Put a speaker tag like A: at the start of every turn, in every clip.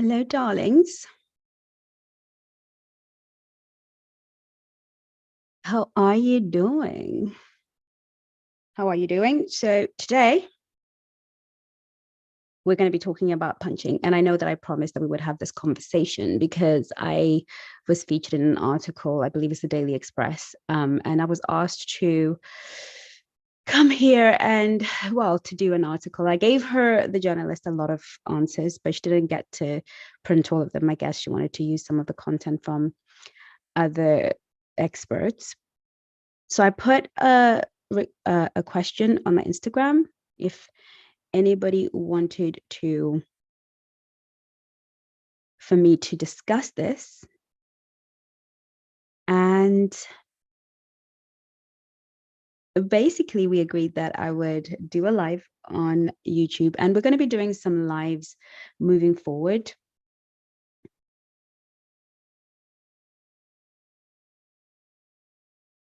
A: Hello, darlings. How are you doing? How are you doing? So today we're going to be talking about punching. And I know that I promised that we would have this conversation because I was featured in an article, I believe it's the Daily Express, and I was asked to come here and, well, to do an article. I gave her, the journalist, a lot of answers, but she didn't get to print all of them. I guess she wanted to use some of the content from other experts. So I put a question on my Instagram if anybody wanted for me to discuss this. And basically we agreed that I would do a live on YouTube, and we're going to be doing some lives moving forward.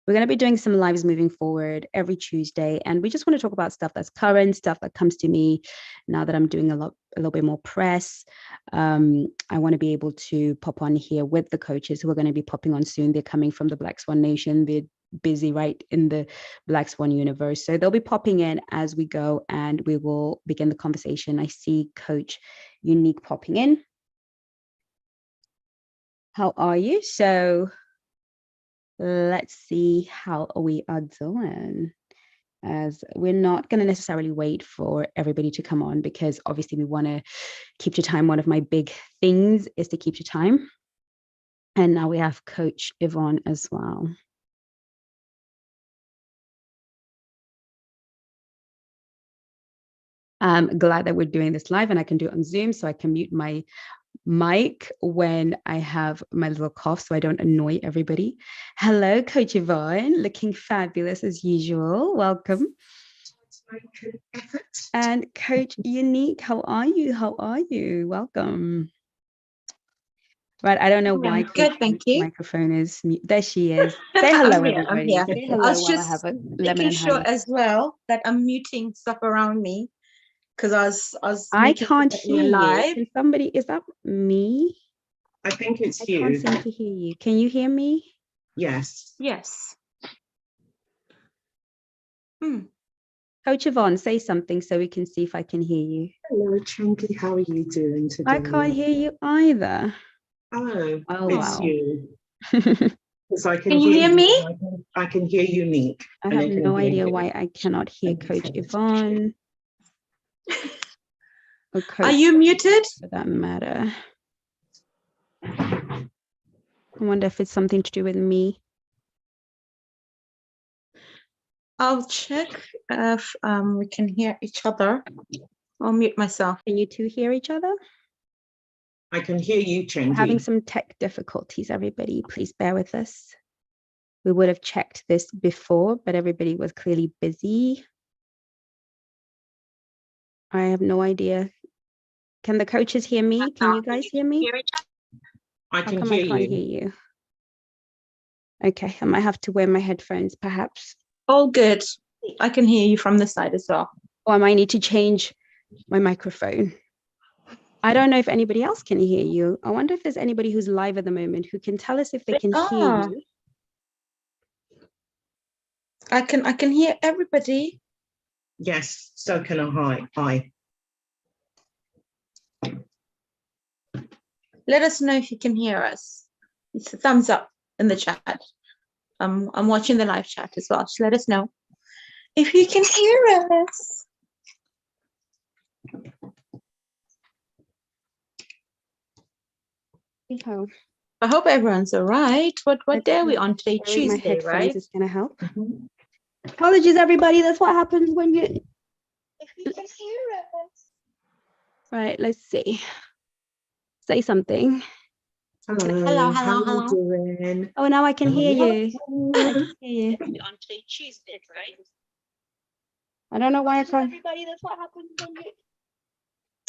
A: We're going to be doing some lives moving forward every Tuesday, and we just want to talk about stuff that's current, stuff that comes to me now that I'm doing a little bit more press. I want to be able to pop on here with the coaches who are going to be popping on soon. They're coming from the Black Swan Nation. They're busy right in the Black Swan universe. So they'll be popping in as we go, and we will begin the conversation. I see Coach Unique popping in. How are you? So let's see how we are doing, as we're not going to necessarily wait for everybody to come on because obviously we want to keep to time. One of my big things is to keep to time. And now we have Coach Yvonne as well. I'm glad that we're doing this live and I can do it on Zoom, so I can mute my mic when I have my little cough so I don't annoy everybody. Hello, Coach Yvonne, looking fabulous as usual. Welcome. And Coach Unique, how are you? How are you? Welcome. Right, I don't know why.
B: Good, thank you.
A: Microphone is mute. There she is. Say hello, everybody. Say hello.
B: I was just making sure as well that I'm muting stuff around me because
A: I can't hear you. Can somebody? Is that me?
C: I think it's you.
A: I can't seem to hear you. Can you hear me?
B: Yes.
A: Coach Yvonne, say something so we can see if I can hear you.
C: Hello, Chengi. How are you doing today?
A: I can't hear you either.
C: Oh,
A: wow.
C: You. I
B: can you hear me?
C: I can hear Unique.
A: I have no idea why I cannot hear Coach Yvonne.
B: Are you muted?
A: For that matter. I wonder if it's something to do with me.
B: I'll check if we can hear each other. I'll mute myself.
A: Can you two hear each other?
C: I can hear you, Chengi.
A: Having some tech difficulties, everybody. Please bear with us. We would have checked this before, but everybody was clearly busy. I have no idea. Can the coaches hear me? Can you guys hear me?
C: I can hear you.
A: I can't hear you. Okay, I might have to wear my headphones, perhaps.
B: All good. I can hear you from the side as well.
A: Or I might need to change my microphone. I don't know if anybody else can hear you. I wonder if there's anybody who's live at the moment who can tell us if they can hear you.
B: I can hear everybody.
C: Yes, so can I. Hi.
B: Let us know if you can hear us. It's a thumbs up in the chat. I'm watching the live chat as well. Just let us know if you can hear us. I hope everyone's all right. What day are we on today? Tuesday, right?
A: Is going to help. Apologies, everybody. That's what happens when you...
B: If you can hear us.
A: Right, let's see. Say something.
C: Hello. How are you doing?
A: Oh, now I can hear you. I can hear you.
B: On today, Tuesday, right?
A: I don't know why I can't...
B: Everybody, that's what happens when you...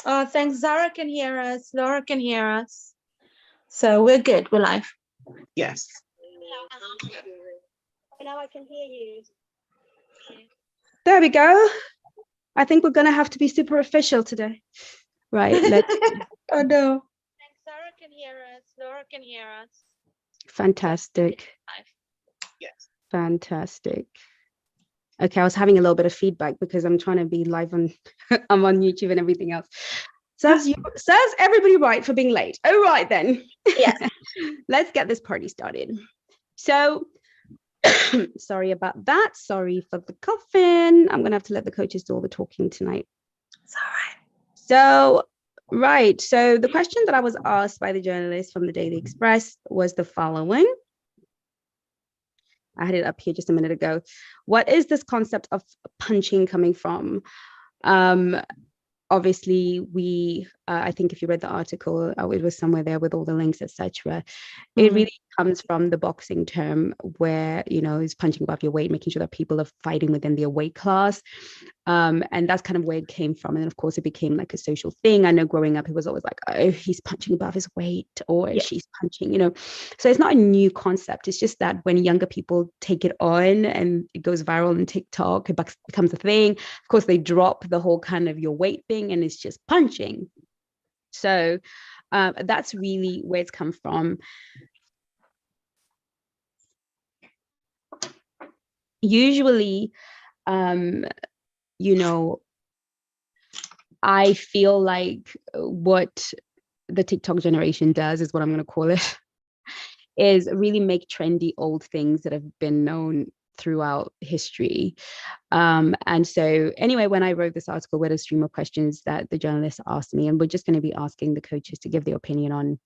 B: Oh, thanks. Zara can hear us. Laura can hear us. So we're good. We're live.
C: Yes.
B: Now I can hear you.
A: There we go. I think we're going to have to be super official today. Right. Let's...
B: Oh, no. hear us. Laura can hear us.
A: Fantastic.
C: Yes.
A: Fantastic. Okay, I was having a little bit of feedback because I'm trying to be live on I'm on YouTube and everything else. Says everybody right for being late. All right then.
B: Yes.
A: Let's get this party started. So sorry about that. Sorry for the coughing. I'm gonna have to let the coaches do all the talking tonight.
B: It's all right.
A: So right. So the question that I was asked by the journalist from the Daily Express was the following. I had it up here just a minute ago. What is this concept of punching coming from? Obviously, I think if you read the article, it was somewhere there with all the links, etc. It really comes from the boxing term where, is punching above your weight, making sure that people are fighting within their weight class. And that's kind of where it came from. And then, of course, it became like a social thing. I know growing up, it was always like, oh, he's punching above his weight, or she's punching, So it's not a new concept. It's just that when younger people take it on and it goes viral on TikTok, it becomes a thing. Of course, they drop the whole kind of your weight thing and it's just punching. So that's really where it's come from. Usually, I feel like what the TikTok generation does is what I'm going to call it, is really make trendy old things that have been known throughout history. And so anyway, when I wrote this article, we had a stream of questions that the journalists asked me, and we're just going to be asking the coaches to give their opinion on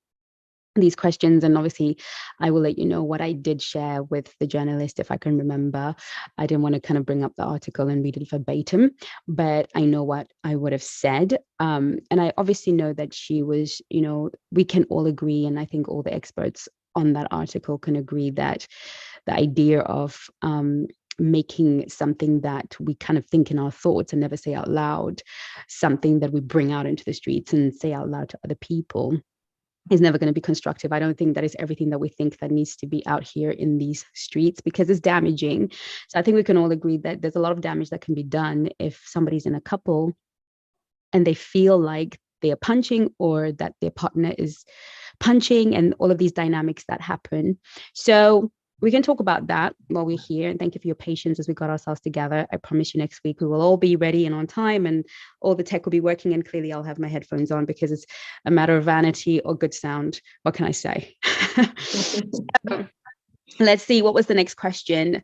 A: these questions. And obviously I will let you know what I did share with the journalist if I can remember. I didn't want to kind of bring up the article and read it verbatim, but I know what I would have said. And I obviously know that she was, we can all agree, and I think all the experts on that article can agree that the idea of making something that we kind of think in our thoughts and never say out loud, something that we bring out into the streets and say out loud to other people, is never going to be constructive. I don't think that is everything that we think that needs to be out here in these streets, because it's damaging. So I think we can all agree that there's a lot of damage that can be done if somebody's in a couple and they feel like they are punching, or that their partner is punching, and all of these dynamics that happen. So we can talk about that while we're here. And thank you for your patience as we got ourselves together. I promise you next week we will all be ready and on time, and all the tech will be working, and clearly I'll have my headphones on because it's a matter of vanity or good sound. What can I say? So, let's see, what was the next question?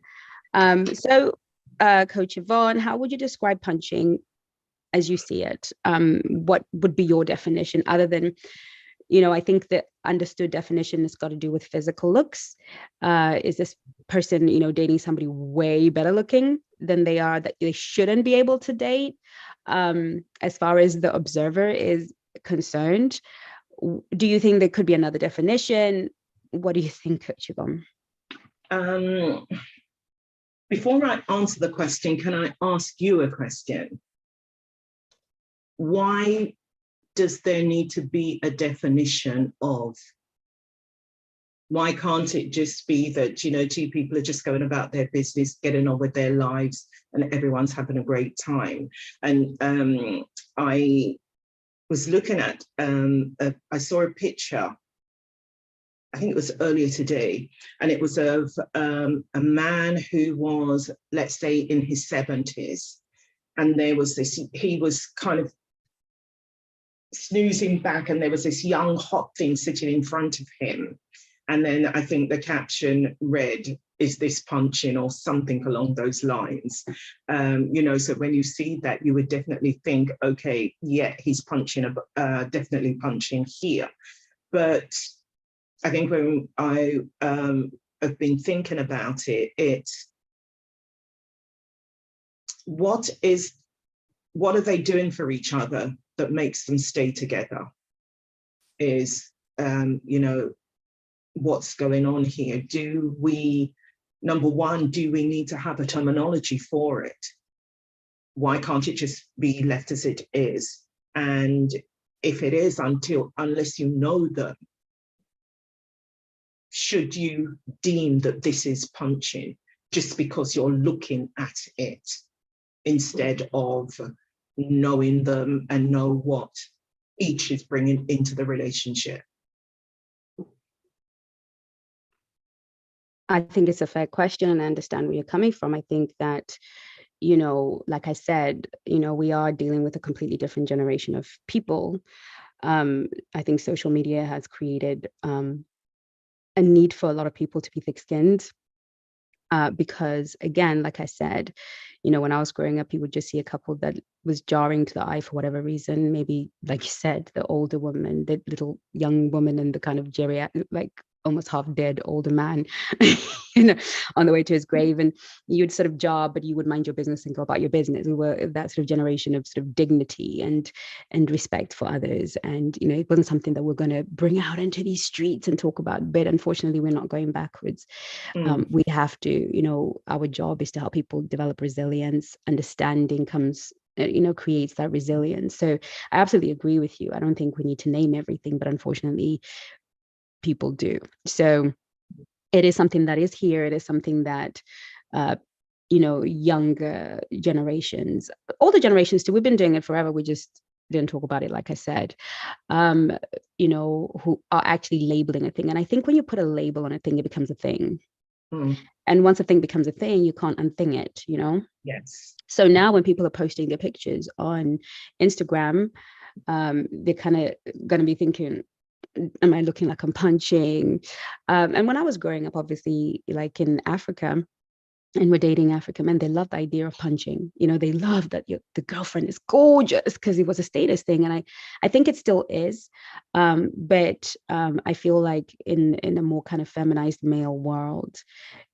A: Coach Yvonne, how would you describe punching as you see it? What would be your definition, other than, I think the understood definition has got to do with physical looks. Is this person, dating somebody way better looking than they are, that they shouldn't be able to date? As far as the observer is concerned, do you think there could be another definition? What do you think, Coach Yvonne?
C: Before I answer the question, can I ask you a question? Why does there need to be a definition of? Why can't it just be that, two people are just going about their business, getting on with their lives, and everyone's having a great time? And I was looking at, I saw a picture, I think it was earlier today, and it was of a man who was, let's say, in his 70s. And there was this, he was kind of snoozing back, and there was this young hot thing sitting in front of him. And then I think the caption read, "Is this punching?" or something along those lines. So when you see that, you would definitely think, okay, yeah, he's punching, definitely punching here. But I think when I have been thinking about it, it's what are they doing for each other that makes them stay together? Is, what's going on here? Number one, do we need to have a terminology for it? Why can't it just be left as it is? And if it is, unless you know them, should you deem that this is punching just because you're looking at it, instead of knowing them and know what each is bringing into the relationship?
A: I think it's a fair question, and I understand where you're coming from. I think that, like I said, we are dealing with a completely different generation of people. I think social media has created a need for a lot of people to be thick-skinned. Because again, like I said, when I was growing up, you would just see a couple that was jarring to the eye for whatever reason. Maybe, like you said, the older woman, the little young woman, and the kind of geriatric, like almost half dead older man, on the way to his grave, and you'd sort of jar, but you would mind your business and go about your business. We were that sort of generation of sort of dignity and respect for others, and it wasn't something that we're going to bring out into these streets and talk about. But unfortunately, we're not going backwards. We have to, our job is to help people develop resilience. Understanding comes, creates that resilience. So I absolutely agree with you. I don't think we need to name everything, but unfortunately, people do. So it is something that is here. It is something that, younger generations, older generations too, we've been doing it forever. We just didn't talk about it, like I said, who are actually labeling a thing. And I think when you put a label on a thing, it becomes a thing. And once a thing becomes a thing, you can't unthing it,
C: Yes.
A: So now when people are posting their pictures on Instagram, they're kind of going to be thinking, am I looking like I'm punching? And when I was growing up, obviously, like in Africa, and we're dating African men, they love the idea of punching. They love that the girlfriend is gorgeous because it was a status thing. And I think it still is. But I feel like in a more kind of feminized male world,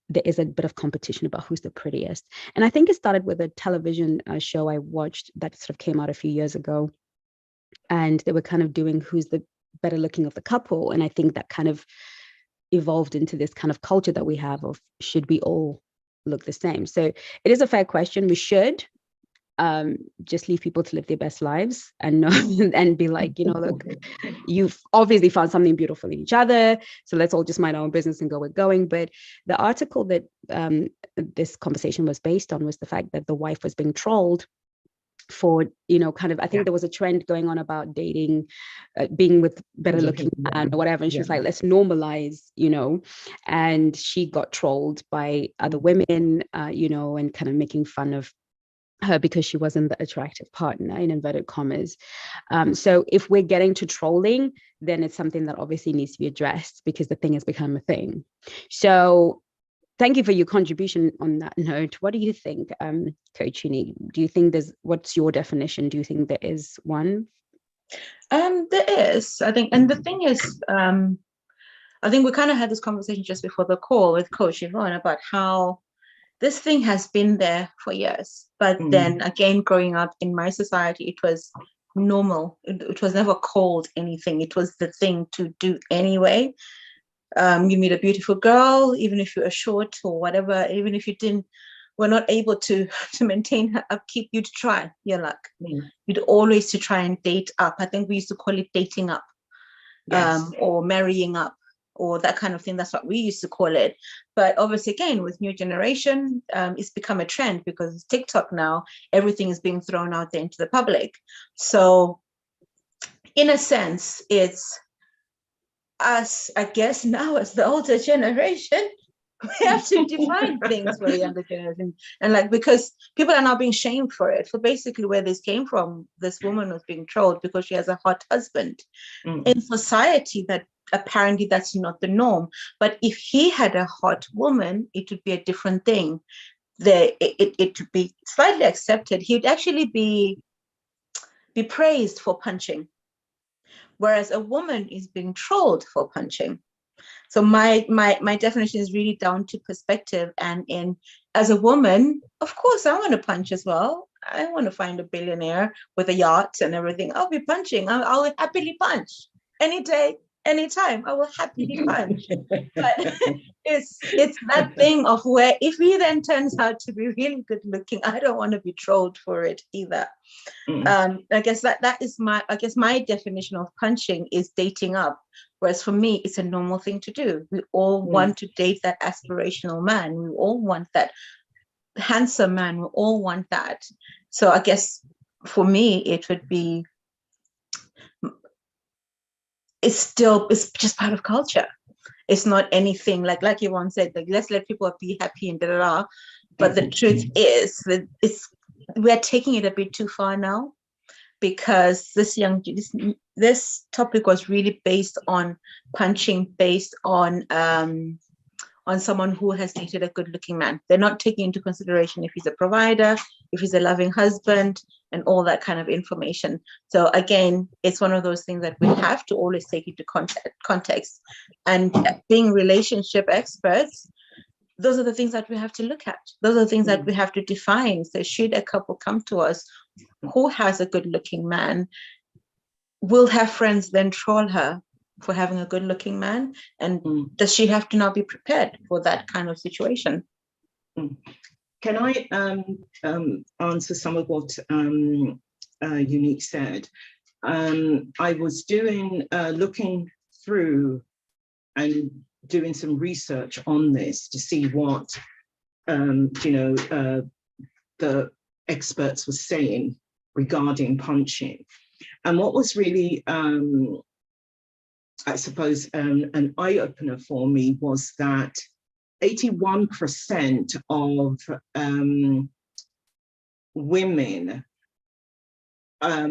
A: there is a bit of competition about who's the prettiest. And I think it started with a television show I watched that sort of came out a few years ago. And they were kind of doing who's the better looking of the couple. And I think that kind of evolved into this kind of culture that we have of, should we all look the same? So it is a fair question. We should just leave people to live their best lives and know, and be like, look, you've obviously found something beautiful in each other, so let's all just mind our own business and go where we're going. But the article that this conversation was based on was the fact that the wife was being trolled for, kind of, I think there was a trend going on about dating, being with better looking man or whatever. And she was like, let's normalize, and she got trolled by other women, and kind of making fun of her because she wasn't the attractive partner, in inverted commas. So if we're getting to trolling, then it's something that obviously needs to be addressed because the thing has become a thing. So thank you for your contribution on that note. What do you think, Coach Uni? Do you think what's your definition? Do you think there is one?
B: There is, I think. And the thing is, I think we kind of had this conversation just before the call with Coach Yvonne about how this thing has been there for years. But then again, growing up in my society, it was normal. It was never called anything. It was the thing to do anyway. You meet a beautiful girl, even if you're short or whatever, even if you were not able to maintain her upkeep, you'd try your luck. You'd always to try and date up. I think we used to call it dating up, or marrying up, or that kind of thing. That's what we used to call it. But obviously, again, with new generation, it's become a trend because it's TikTok now. Everything is being thrown out there into the public. So in a sense, it's us, I guess, now as the older generation, we have to define things for the younger generation. And because people are now being shamed for it. For basically where this came from, this woman was being trolled because she has a hot husband. In society, that apparently that's not the norm. But if he had a hot woman, it would be a different thing. It would be slightly accepted. He would actually be praised for punching, whereas a woman is being trolled for punching. So my definition is really down to perspective. And as a woman, of course, I want to punch as well. I want to find a billionaire with a yacht and everything. I'll be punching. I'll happily punch any day, anytime. I will happily punch. But it's that thing of where if he then turns out to be really good looking, I don't want to be trolled for it either. I guess that is my definition of punching is dating up. Whereas for me, it's a normal thing to do. We all want to date that aspirational man. We all want that handsome man. We all want that. So I guess for me, it would be, it's just part of culture. It's not anything like Yvonne said, like, let's let people be happy and da da da. But the truth is that we're taking it a bit too far now, because this topic was really based on punching, based on someone who has dated a good-looking man. They're not taking into consideration if he's a provider, if he's a loving husband, and all that kind of information. So again, it's one of those things that we have to always take into context. And being relationship experts, those are the things that we have to look at. Those are the things that we have to define. So should a couple come to us who has a good-looking man, will her friends then troll her for having a good-looking man? And does she have to now be prepared for that kind of situation?
C: Can I answer some of what Unique said? I was looking through and doing some research on this to see what the experts were saying regarding punching. And what was really, I suppose, an eye-opener for me was that 81% of women are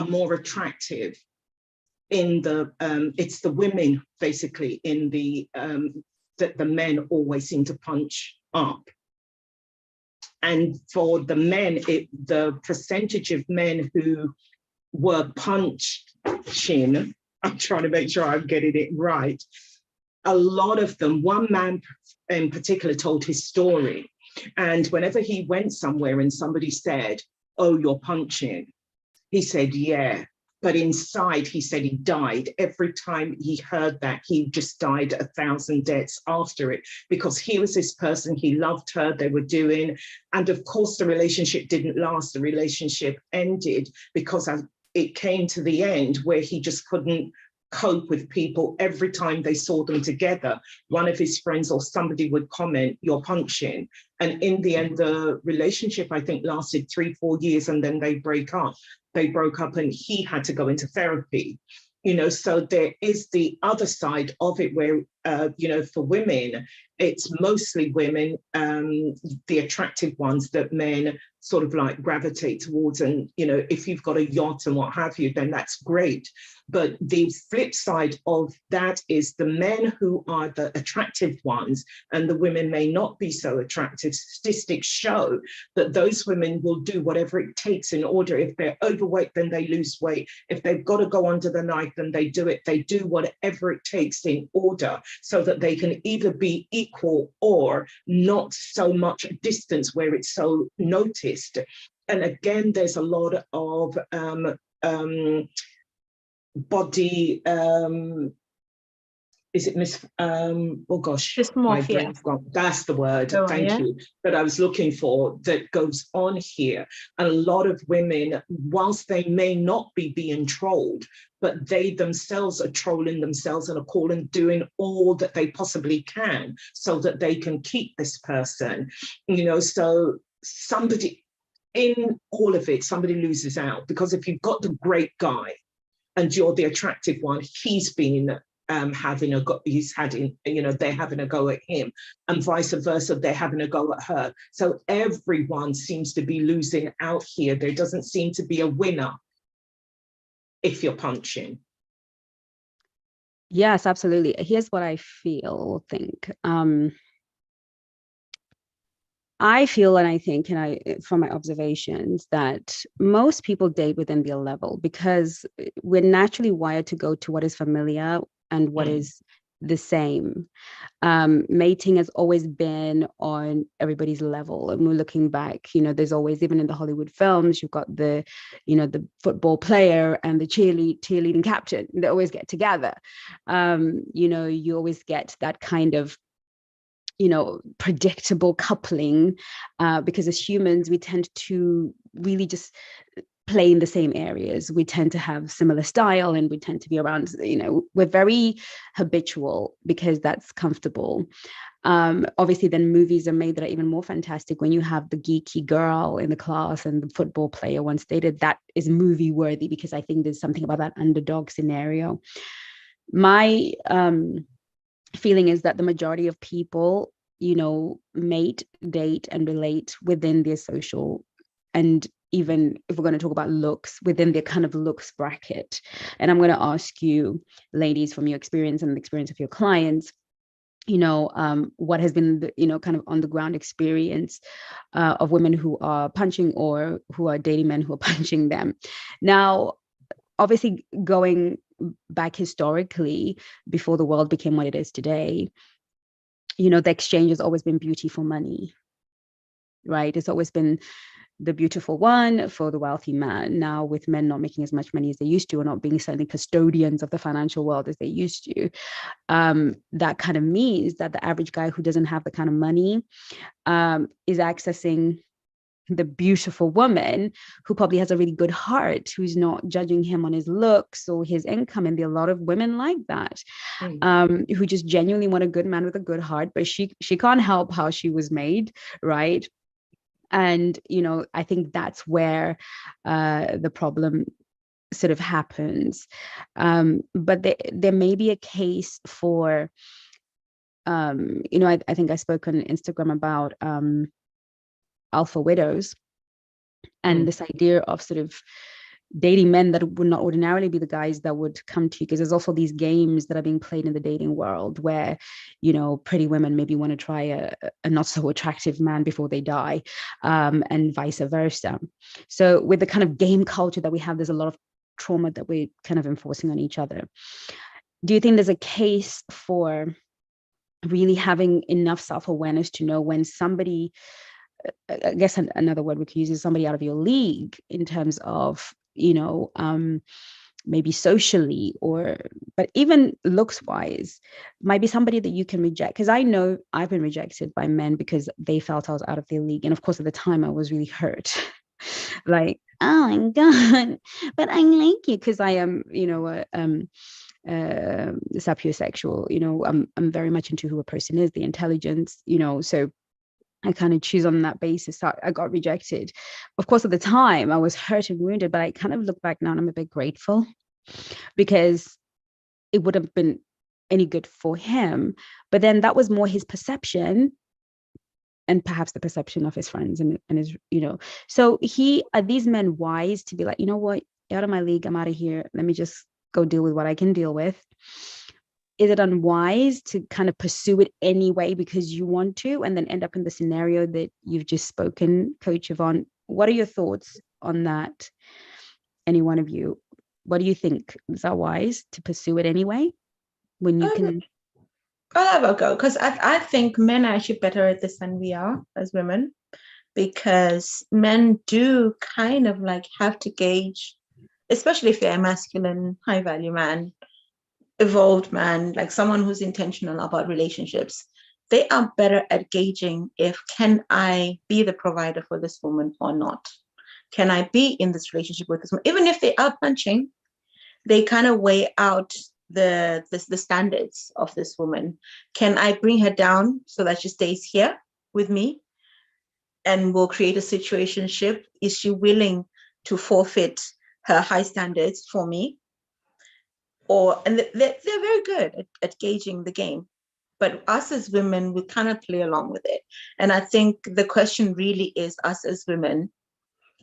C: more attractive in the, it's the women basically in the, that the men always seem to punch up. And for the men, the percentage of men who were punching, I'm trying to make sure I'm getting it right, a lot of them, one man in particular told his story. And whenever he went somewhere and somebody said, "Oh, you're punching," he said, "Yeah." But inside, he said he died. Every time he heard that, he just died 1,000 deaths after it, because he was this person, he loved her, they were doing. And of course, the relationship didn't last. The relationship ended because it came to the end where he just couldn't cope with people. Every time they saw them together, one of his friends or somebody would comment, "You're punching." And in the end, the relationship, I think, lasted 3-4 years, and then they broke up. They broke up and he had to go into therapy. So there is the other side of it where, for women, it's mostly women, the attractive ones that men sort of like gravitate towards. And, if you've got a yacht and what have you, then that's great. But the flip side of that is the men who are the attractive ones and the women may not be so attractive. Statistics show that those women will do whatever it takes in order. If they're overweight, then they lose weight. If they've got to go under the knife, then they do it. They do whatever it takes in order so that they can either be equal or not so much distance where it's so noticed. And again, there's a lot of body, is it oh gosh, my brain's gone. That's the word. Thank you, that I was looking for, that goes on here. And a lot of women, whilst they may not be being trolled, but they themselves are trolling themselves and are doing all that they possibly can so that they can keep this person. So somebody in all of it, somebody loses out, because if you've got the great guy and you're the attractive one, he's been having a go, they're having a go at him, and vice versa, they're having a go at her. So everyone seems to be losing out here. There doesn't seem to be a winner if you're punching.
A: Yes, absolutely. Here's what I think. I feel, and I think, from my observations, that most people date within their level because we're naturally wired to go to what is familiar and what is the same. Mating has always been on everybody's level. And we're looking back, there's always, even in the Hollywood films, you've got the football player and the cheerleading captain. They always get together. You always get that kind of predictable coupling, because as humans, we tend to really just play in the same areas. We tend to have similar style and we tend to be around, we're very habitual because that's comfortable. Obviously, then movies are made that are even more fantastic when you have the geeky girl in the class and the football player once dated. That is movie worthy because I think there's something about that underdog scenario. My feeling is that the majority of people, you know, mate, date, and relate within their social, and even if we're going to talk about looks, within their kind of looks bracket. And I'm going to ask you, ladies, from your experience and the experience of your clients, you know, what has been the, you know, kind of on the ground experience of women who are punching or who are dating men who are punching them. Now, obviously, going back historically, before the world became what it is today, you know, the exchange has always been beauty for money, right? It's always been the beautiful one for the wealthy man. Now, with men not making as much money as they used to, or not being certainly custodians of the financial world as they used to, that kind of means that the average guy who doesn't have the kind of money is accessing the beautiful woman who probably has a really good heart, who's not judging him on his looks or his income. And there are a lot of women like that, who just genuinely want a good man with a good heart, but she can't help how she was made, right? And, you know, I think that's where the problem sort of happens. But there may be a case for, you know, I think I spoke on Instagram about alpha widows, and this idea of sort of dating men that would not ordinarily be the guys that would come to you, because there's also these games that are being played in the dating world where, you know, pretty women maybe want to try a not so attractive man before they die, and vice versa. So with the kind of game culture that we have, there's a lot of trauma that we're kind of enforcing on each other. Do you think there's a case for really having enough self-awareness to know when somebody, I guess another word we could use is somebody out of your league in terms of, you know, maybe socially, or, but even looks wise, might be somebody that you can reject? Because I know I've been rejected by men because they felt I was out of their league. And of course, at the time I was really hurt. Like, oh my God, but I like you because I am, you know, sapiosexual, you know, I'm very much into who a person is, the intelligence, you know, so I kind of choose on that basis. So I got rejected. Of course, at the time I was hurt and wounded, but I kind of look back now and I'm a bit grateful, because it would have been any good for him. But then that was more his perception, and perhaps the perception of his friends and his, you know. So are these men wise to be like, you know what, out of my league, I'm out of here. Let me just go deal with what I can deal with? Is it unwise to kind of pursue it anyway because you want to, and then end up in the scenario that you've just spoken, Coach Yvonne? What are your thoughts on that? Any one of you? What do you think? Is that wise to pursue it anyway when you can?
B: I'll have a go, because I think men are actually better at this than we are as women, because men do kind of like have to gauge, especially if they're a masculine, high value man, evolved man, like someone who's intentional about relationships. They are better at gauging if, can I be the provider for this woman or not? Can I be in this relationship with this woman? Even if they are punching, they kind of weigh out the standards of this woman. Can I bring her down so that she stays here with me and we'll create a situationship? Is she willing to forfeit her high standards for me? And they're very good at gauging the game. But us as women, we kind of play along with it. And I think the question really is, us as women,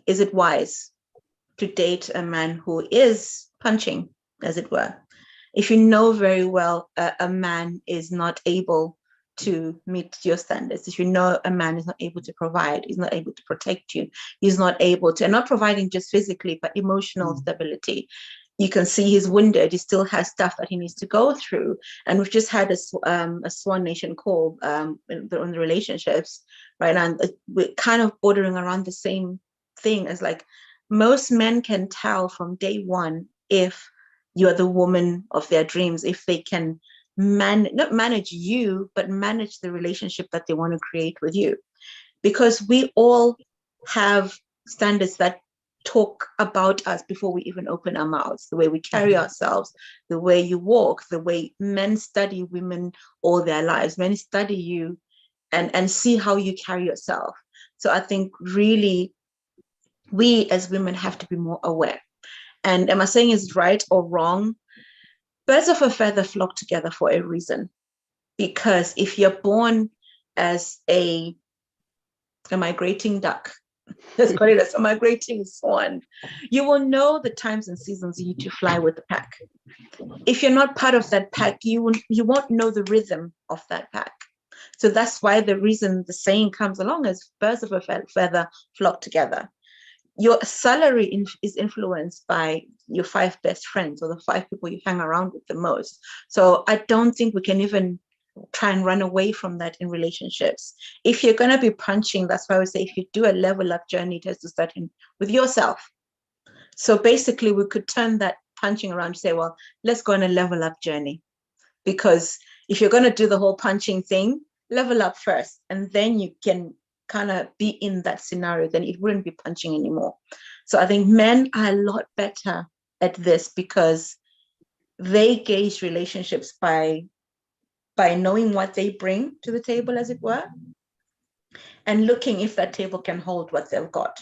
B: is it wise to date a man who is punching, as it were? If you know very well a man is not able to meet your standards, if you know a man is not able to provide, he's not able to protect you, he's not able to, and not providing just physically, but emotional stability. You can see he's wounded, he still has stuff that he needs to go through. And we've just had a SWAN Nation call on the relationships right now. And we're kind of bordering around the same thing as, like, most men can tell from day one if you're the woman of their dreams, if they can not manage you, but manage the relationship that they want to create with you. Because we all have standards that talk about us before we even open our mouths, the way we carry ourselves, the way you walk, the way men study women all their lives. Men study you and see how you carry yourself. So I think really we as women have to be more aware. And am I saying it's right or wrong? Birds of a feather flock together for a reason. because if you're born as a migrating duck, let's call it as a migrating swan, you will know the times and seasons you need to fly with the pack. If you're not part of that pack, you won't know the rhythm of that pack. So that's why the saying comes along as birds of a feather flock together. Your salary is influenced by your 5 best friends or the 5 people you hang around with the most. So I don't think we can even try and run away from that in relationships. If you're going to be punching, that's why I would say if you do a level up journey, it has to start with yourself. So basically we could turn that punching around and say, well, let's go on a level up journey. Because if you're going to do the whole punching thing, level up first, and then you can kind of be in that scenario, then it wouldn't be punching anymore. So I think men are a lot better at this because they gauge relationships by knowing what they bring to the table, as it were, and looking if that table can hold what they've got,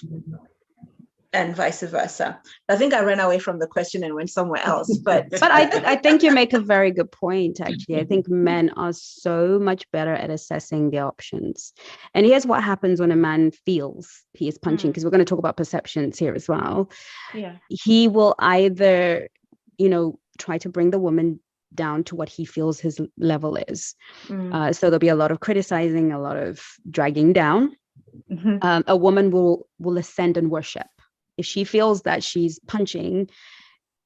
B: and vice versa. I think I ran away from the question and went somewhere else, but
A: I think you make a very good point, actually. I think men are so much better at assessing the options. And here's what happens when a man feels he is punching, because we're going to talk about perceptions here as well.
B: Yeah.
A: He will either, try to bring the woman down to what he feels his level is. So there'll be a lot of criticizing, a lot of dragging down. A woman will ascend and worship. If she feels that she's punching,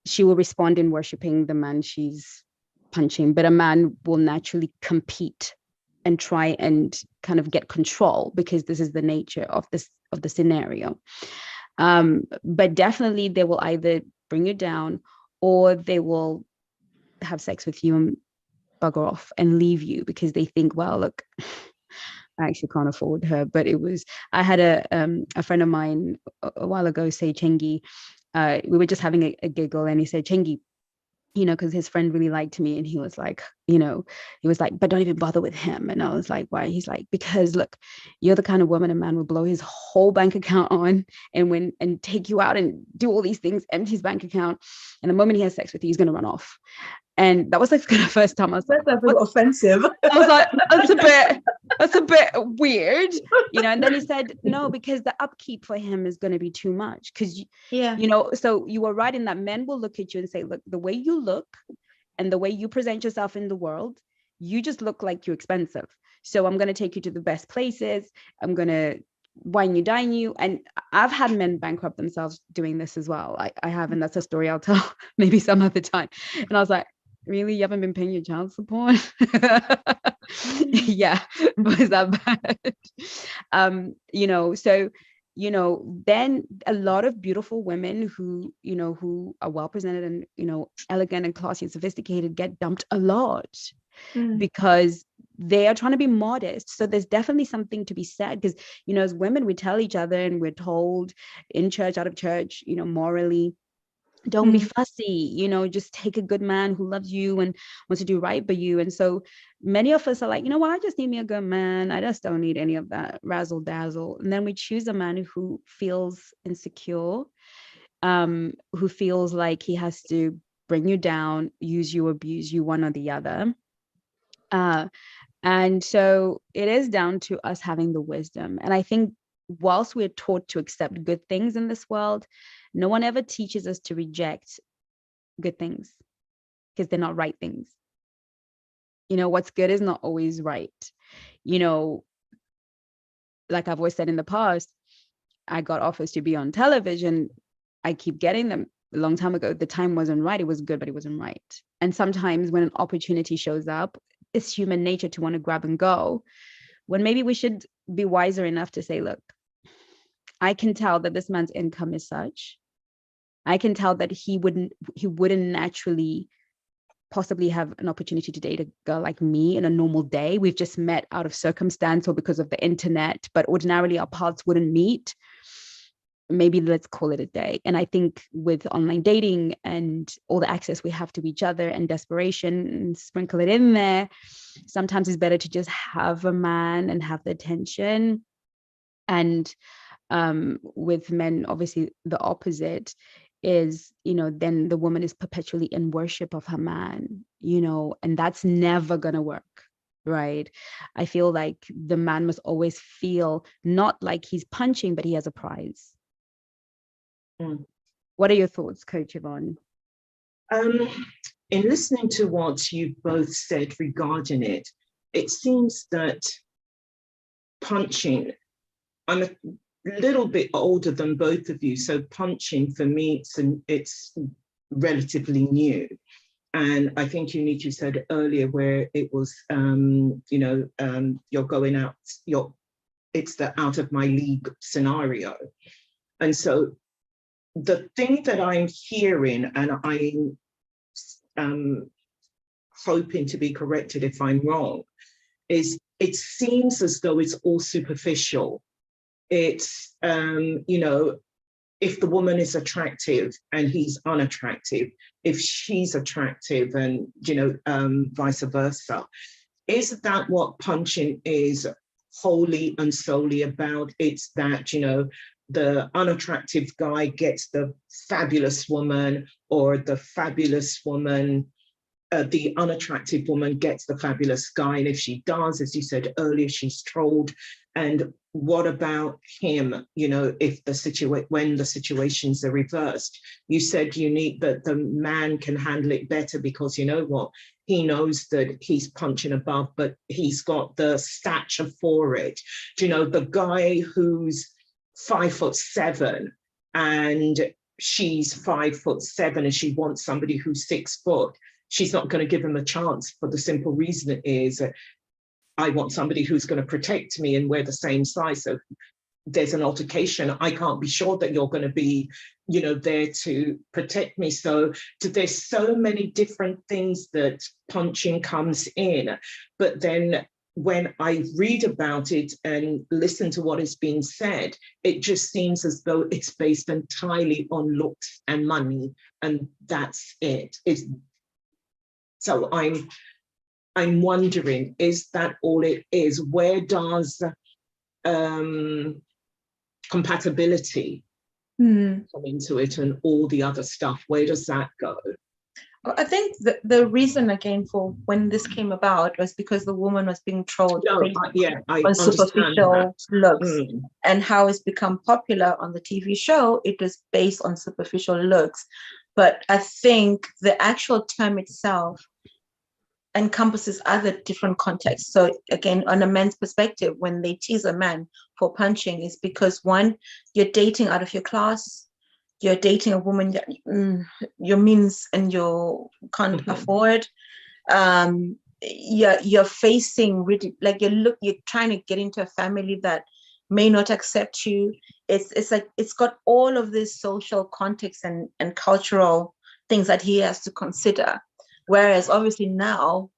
A: she will respond in worshiping the man she's punching. But a man will naturally compete and try and kind of get control, because this is the nature of the scenario. But definitely they will either bring you down, or they will have sex with you and bugger off and leave you because they think, well, look, I actually can't afford her. But I had a friend of mine a while ago say, Chengi, we were just having a giggle, and he said, Chengi, because his friend really liked me, and he was like, but don't even bother with him. And I was like, why? He's like, because look, you're the kind of woman a man will blow his whole bank account on and take you out and do all these things, empty his bank account, and the moment he has sex with you, he's going to run off. And that was like the first time I was like,
B: that's a bit offensive.
A: I was like, that's a bit weird, and then he said, no, because the upkeep for him is going to be too much. Because, so you were right in that men will look at you and say, look, the way you look and the way you present yourself in the world, you just look like you're expensive. So I'm going to take you to the best places. I'm going to wine you, dine you. And I've had men bankrupt themselves doing this as well. I have, and that's a story I'll tell maybe some other time. And I was like, really? You haven't been paying your child support? Yeah, was that bad? So then a lot of beautiful women who are well presented and elegant and classy and sophisticated get dumped a lot because they are trying to be modest. So there's definitely something to be said, because as women, we tell each other, and we're told in church, out of church, morally, don't be fussy, just take a good man who loves you and wants to do right by you. And so many of us are like, I just need me a good man. I just don't need any of that razzle dazzle. And then we choose a man who feels insecure, who feels like he has to bring you down, use you, abuse you, one or the other. And so it is down to us having the wisdom. And I think whilst we're taught to accept good things in this world, no one ever teaches us to reject good things, because they're not right things. What's good is not always right. Like I've always said in the past, I got offers to be on television. I keep getting them. A long time ago, the time wasn't right. It was good, but it wasn't right. And sometimes when an opportunity shows up, it's human nature to want to grab and go, when maybe we should be wiser enough to say, look, I can tell that this man's income is such. I can tell that he wouldn't naturally possibly have an opportunity to date a girl like me in a normal day. We've just met out of circumstance or because of the internet, but ordinarily our paths wouldn't meet. Maybe let's call it a day. And I think with online dating and all the access we have to each other and desperation, and sprinkle it in there, sometimes it's better to just have a man and have the attention. And with men, obviously the opposite is, then the woman is perpetually in worship of her man, and that's never going to work. right? I feel like the man must always feel not like he's punching, but he has a prize.
C: Mm.
A: What are your thoughts, Coach Yvonne?
C: In listening to what you both said regarding it, it seems that punching, I'm a little bit older than both of you, so punching for me, it's relatively new. And I think you said earlier where it was, you're going out, it's the out of my league scenario. And so the thing that I'm hearing, and I'm hoping to be corrected if I'm wrong, is it seems as though it's all superficial. It's, if the woman is attractive and he's unattractive, if she's attractive and, vice versa. Is that what punching is wholly and solely about? It's that, the unattractive guy gets the fabulous woman, or the fabulous woman, the unattractive woman gets the fabulous guy. And if she does, as you said earlier, she's trolled. And what about him, if when the situations are reversed? You said, Unique, that the man can handle it better because you know what? He knows that he's punching above, but he's got the stature for it. The guy who's 5'7" and she's 5'7" and she wants somebody who's 6 foot, she's not going to give him a chance for the simple reason is I want somebody who's going to protect me and we're the same size. So there's an altercation. I can't be sure that you're going to be, there to protect me. So there's so many different things that punching comes in. But then when I read about it and listen to what is being said, it just seems as though it's based entirely on looks and money, and that's it. So I'm wondering, is that all it is? Where does compatibility come into it and all the other stuff? Where does that go?
B: I think the reason again for when this came about was because the woman was being trolled
C: on
B: superficial looks, and how it's become popular on the TV show. It was based on superficial looks, but I think the actual term itself encompasses other different contexts. So again, on a man's perspective, when they tease a man for punching, is because one, you're dating out of your class, you're dating a woman that your means and you can't afford. You're facing really, like you're trying to get into a family that may not accept you. It's like it's got all of this social context and cultural things that he has to consider. Whereas obviously now,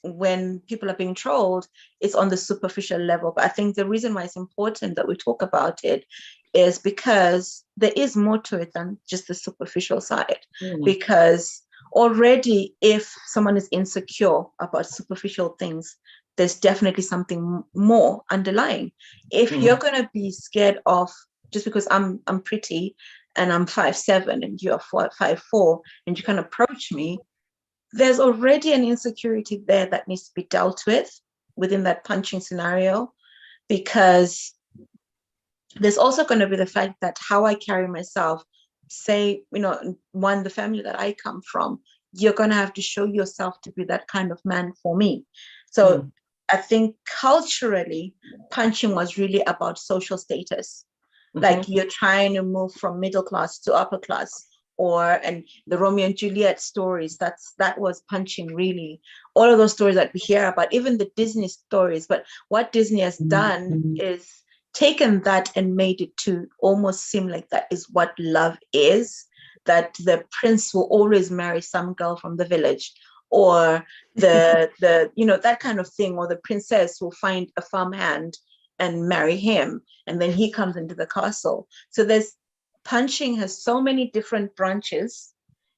B: when people are being trolled, it's on the superficial level. But I think the reason why it's important that we talk about it is because there is more to it than just the superficial side. Because already, if someone is insecure about superficial things, there's definitely something more underlying. If you're going to be scared of, just because I'm pretty and I'm 5'7" and you're 5'4" and you can approach me, there's already an insecurity there that needs to be dealt with within that punching scenario, because there's also going to be the fact that how I carry myself, say, the family that I come from, you're going to have to show yourself to be that kind of man for me. So I think culturally, punching was really about social status. Like you're trying to move from middle class to upper class. And the Romeo and Juliet stories, that was punching, really. All of those stories that we hear about, even the Disney stories. But what Disney has done is taken that and made it to almost seem like that is what love is, that the prince will always marry some girl from the village, or the that kind of thing, or the princess will find a farmhand and marry him, and then he comes into the castle. So punching has so many different branches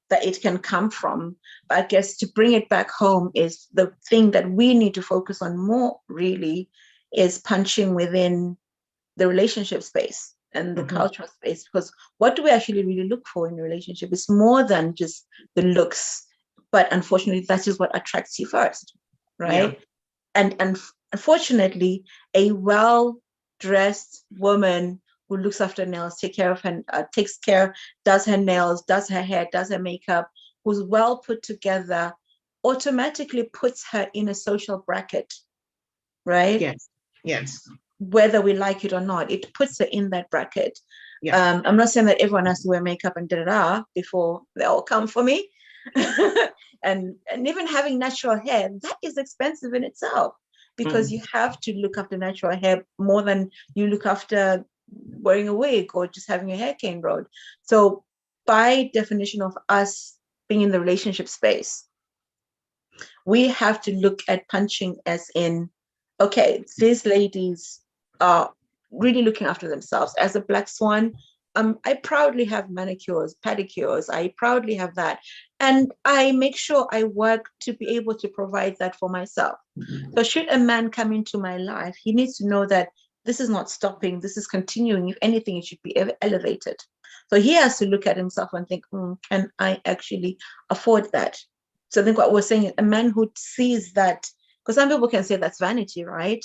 B: that it can come from. But I guess to bring it back home is the thing that we need to focus on more, really, is punching within the relationship space and the cultural space. Because what do we actually really look for in a relationship? It's more than just the looks. But unfortunately, that is what attracts you first, right? and unfortunately, a well-dressed woman who looks after nails, does her nails, does her hair, does her makeup, who's well put together, automatically puts her in a social bracket, right?
C: Yes. Yes.
B: Whether we like it or not, it puts her in that bracket.
C: Yeah.
B: I'm not saying that everyone has to wear makeup and da-da-da before they all come for me. and even having natural hair, that is expensive in itself, because you have to look after natural hair more than you look after wearing a wig or just having your hair cane rolled. So by definition of us being in the relationship space, we have to look at punching as in, okay, these ladies are really looking after themselves. As a Black Swan, I proudly have manicures, pedicures. I proudly have that. And I make sure I work to be able to provide that for myself. So should a man come into my life, he needs to know that this is not stopping. This is continuing. If anything, it should be elevated. So he has to look at himself and think, can I actually afford that? So I think what we're saying is a man who sees that, because some people can say that's vanity, right?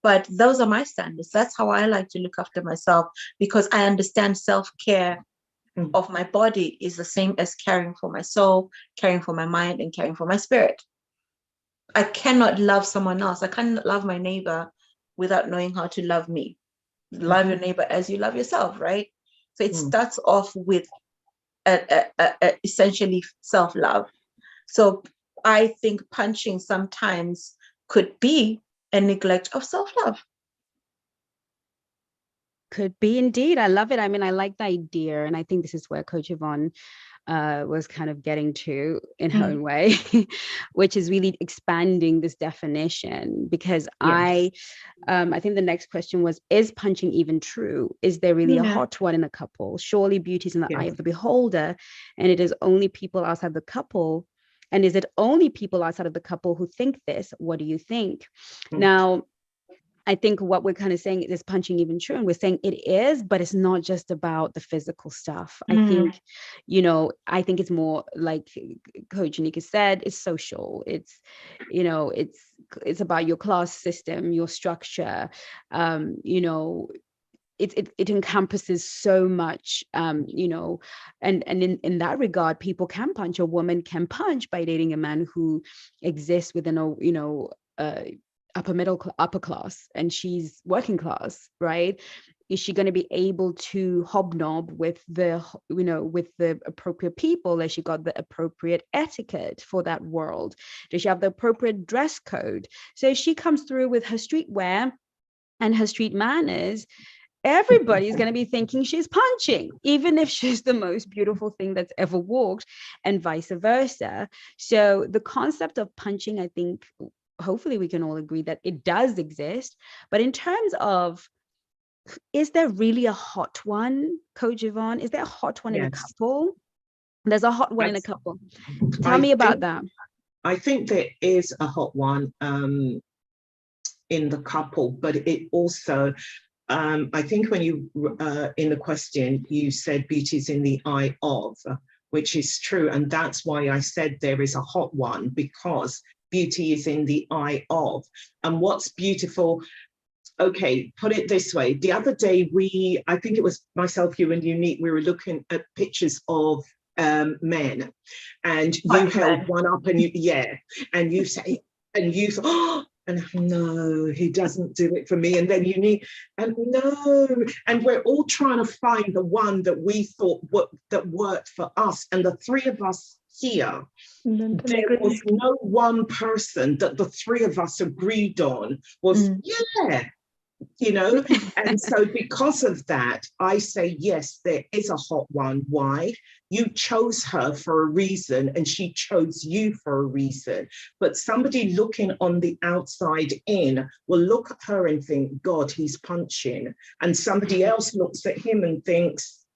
B: But those are my standards. That's how I like to look after myself, because I understand self-care of my body is the same as caring for my soul, caring for my mind, and caring for my spirit. I cannot love someone else. I cannot love my neighbor without knowing how to love me. Love your neighbor as you love yourself, right? So it starts off with essentially self-love. So I think punching sometimes could be a neglect of self-love.
A: Could be indeed. I love it. I mean, I like the idea. And I think this is where Coach Yvonne was kind of getting to in her own way, which is really expanding this definition. Because I think the next question was, is punching even true? Is there really a hot one in a couple? Surely beauty is in the eye of the beholder, and it is only people outside the couple. And is it only people outside of the couple who think this? What do you think? Now, I think what we're kind of saying is punching even true. And we're saying it is, but it's not just about the physical stuff. I think, I think it's more like Coach Anika said, it's social. It's, it's about your class system, your structure, it encompasses so much, and in that regard, people can punch. A woman can punch by dating a man who exists within a, upper class, and she's working class, right? Is she going to be able to hobnob with the appropriate people? Has she got the appropriate etiquette for that world? Does she have the appropriate dress code? So if she comes through with her streetwear and her street manners, everybody's going to be thinking she's punching, even if she's the most beautiful thing that's ever walked, and vice versa. So the concept of punching, I think, hopefully we can all agree that it does exist. But in terms of, is there really a hot one, Coach Yvonne? Is there a hot one in a couple? There's a hot one in a couple. Tell me about that.
C: I think there is a hot one in the couple, but it also, I think when you, in the question, you said beauty is in the eye of, which is true. And that's why I said there is a hot one, because beauty is in the eye of. And what's beautiful, okay, put it this way. The other day, I think it was myself, you and Unique, we were looking at pictures of men, and you held one up and and you say, and you thought, oh, and no, he doesn't do it for me. And then Unique, and no, and we're all trying to find the one that we thought that worked for us. And the three of us here, there was no one person that the three of us agreed on was, and so because of that, I say, yes, there is a hot one. Why? You chose her for a reason, and she chose you for a reason. But somebody looking on the outside in will look at her and think, God, he's punching. And somebody else looks at him and thinks,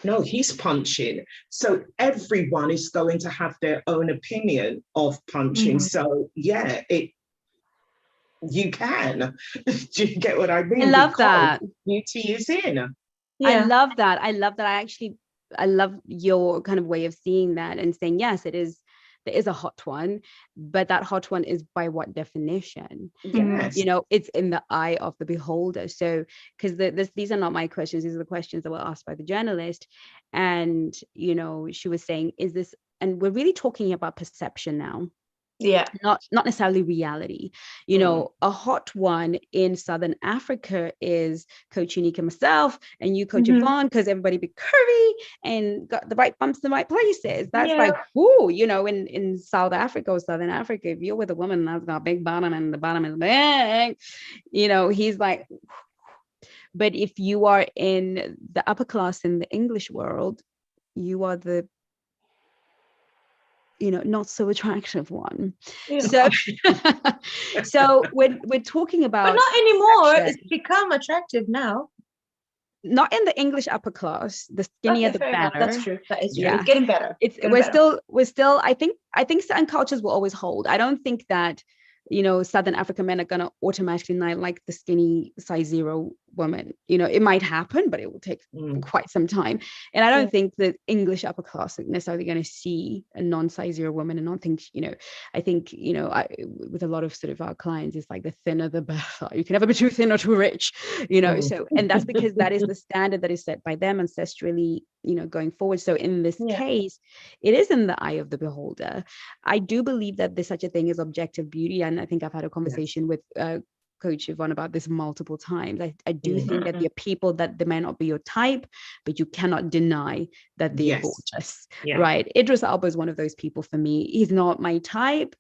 C: no, he's punching. So everyone is going to have their own opinion of punching. So you can. Do you get what I mean?
A: I love that.
C: Beauty is in.
A: I love that. I love that. I love your kind of way of seeing that and saying, yes, it is. there is a hot one, but that hot one is by what definition?
C: Yes.
A: You know, it's in the eye of the beholder. So, because these are not my questions, these are the questions that were asked by the journalist. And, you know, she was saying, is this, and we're really talking about perception now.
B: Yeah.
A: Not necessarily reality. You know, a hot one in Southern Africa is Coach Unique and myself, and you, Coach Yvonne, because everybody be curvy and got the right bumps in the right places. That's like, whoo, you know, in South Africa or Southern Africa, if you're with a woman that's got a big bottom and the bottom is big, you know, he's like, but if you are in the upper class in the English world, you are the, you know, not so attractive one. So so we're talking about,
B: but not anymore. It's become attractive now.
A: Not in the English upper class. The skinnier the better.
B: That's true. That is true. It's getting better.
A: We're still I think certain cultures will always hold. I don't think that, you know, Southern African men are going to automatically not like the skinny size 0 woman. You know, it might happen, but it will take quite some time. And I don't think that English upper class are necessarily going to see a non-size 0 woman and not think, you know, I think, you know, with a lot of sort of our clients, it's like the thinner the better. You can never be too thin or too rich, you know. So, and that's because that is the standard that is set by them ancestrally, you know, going forward. So in this case, it is in the eye of the beholder. I do believe that there's such a thing as objective beauty. And I think I've had a conversation with Coach Yvonne about this multiple times. I do think that there are people that they may not be your type, but you cannot deny that they're gorgeous, right? Idris Elba is one of those people for me. He's not my type.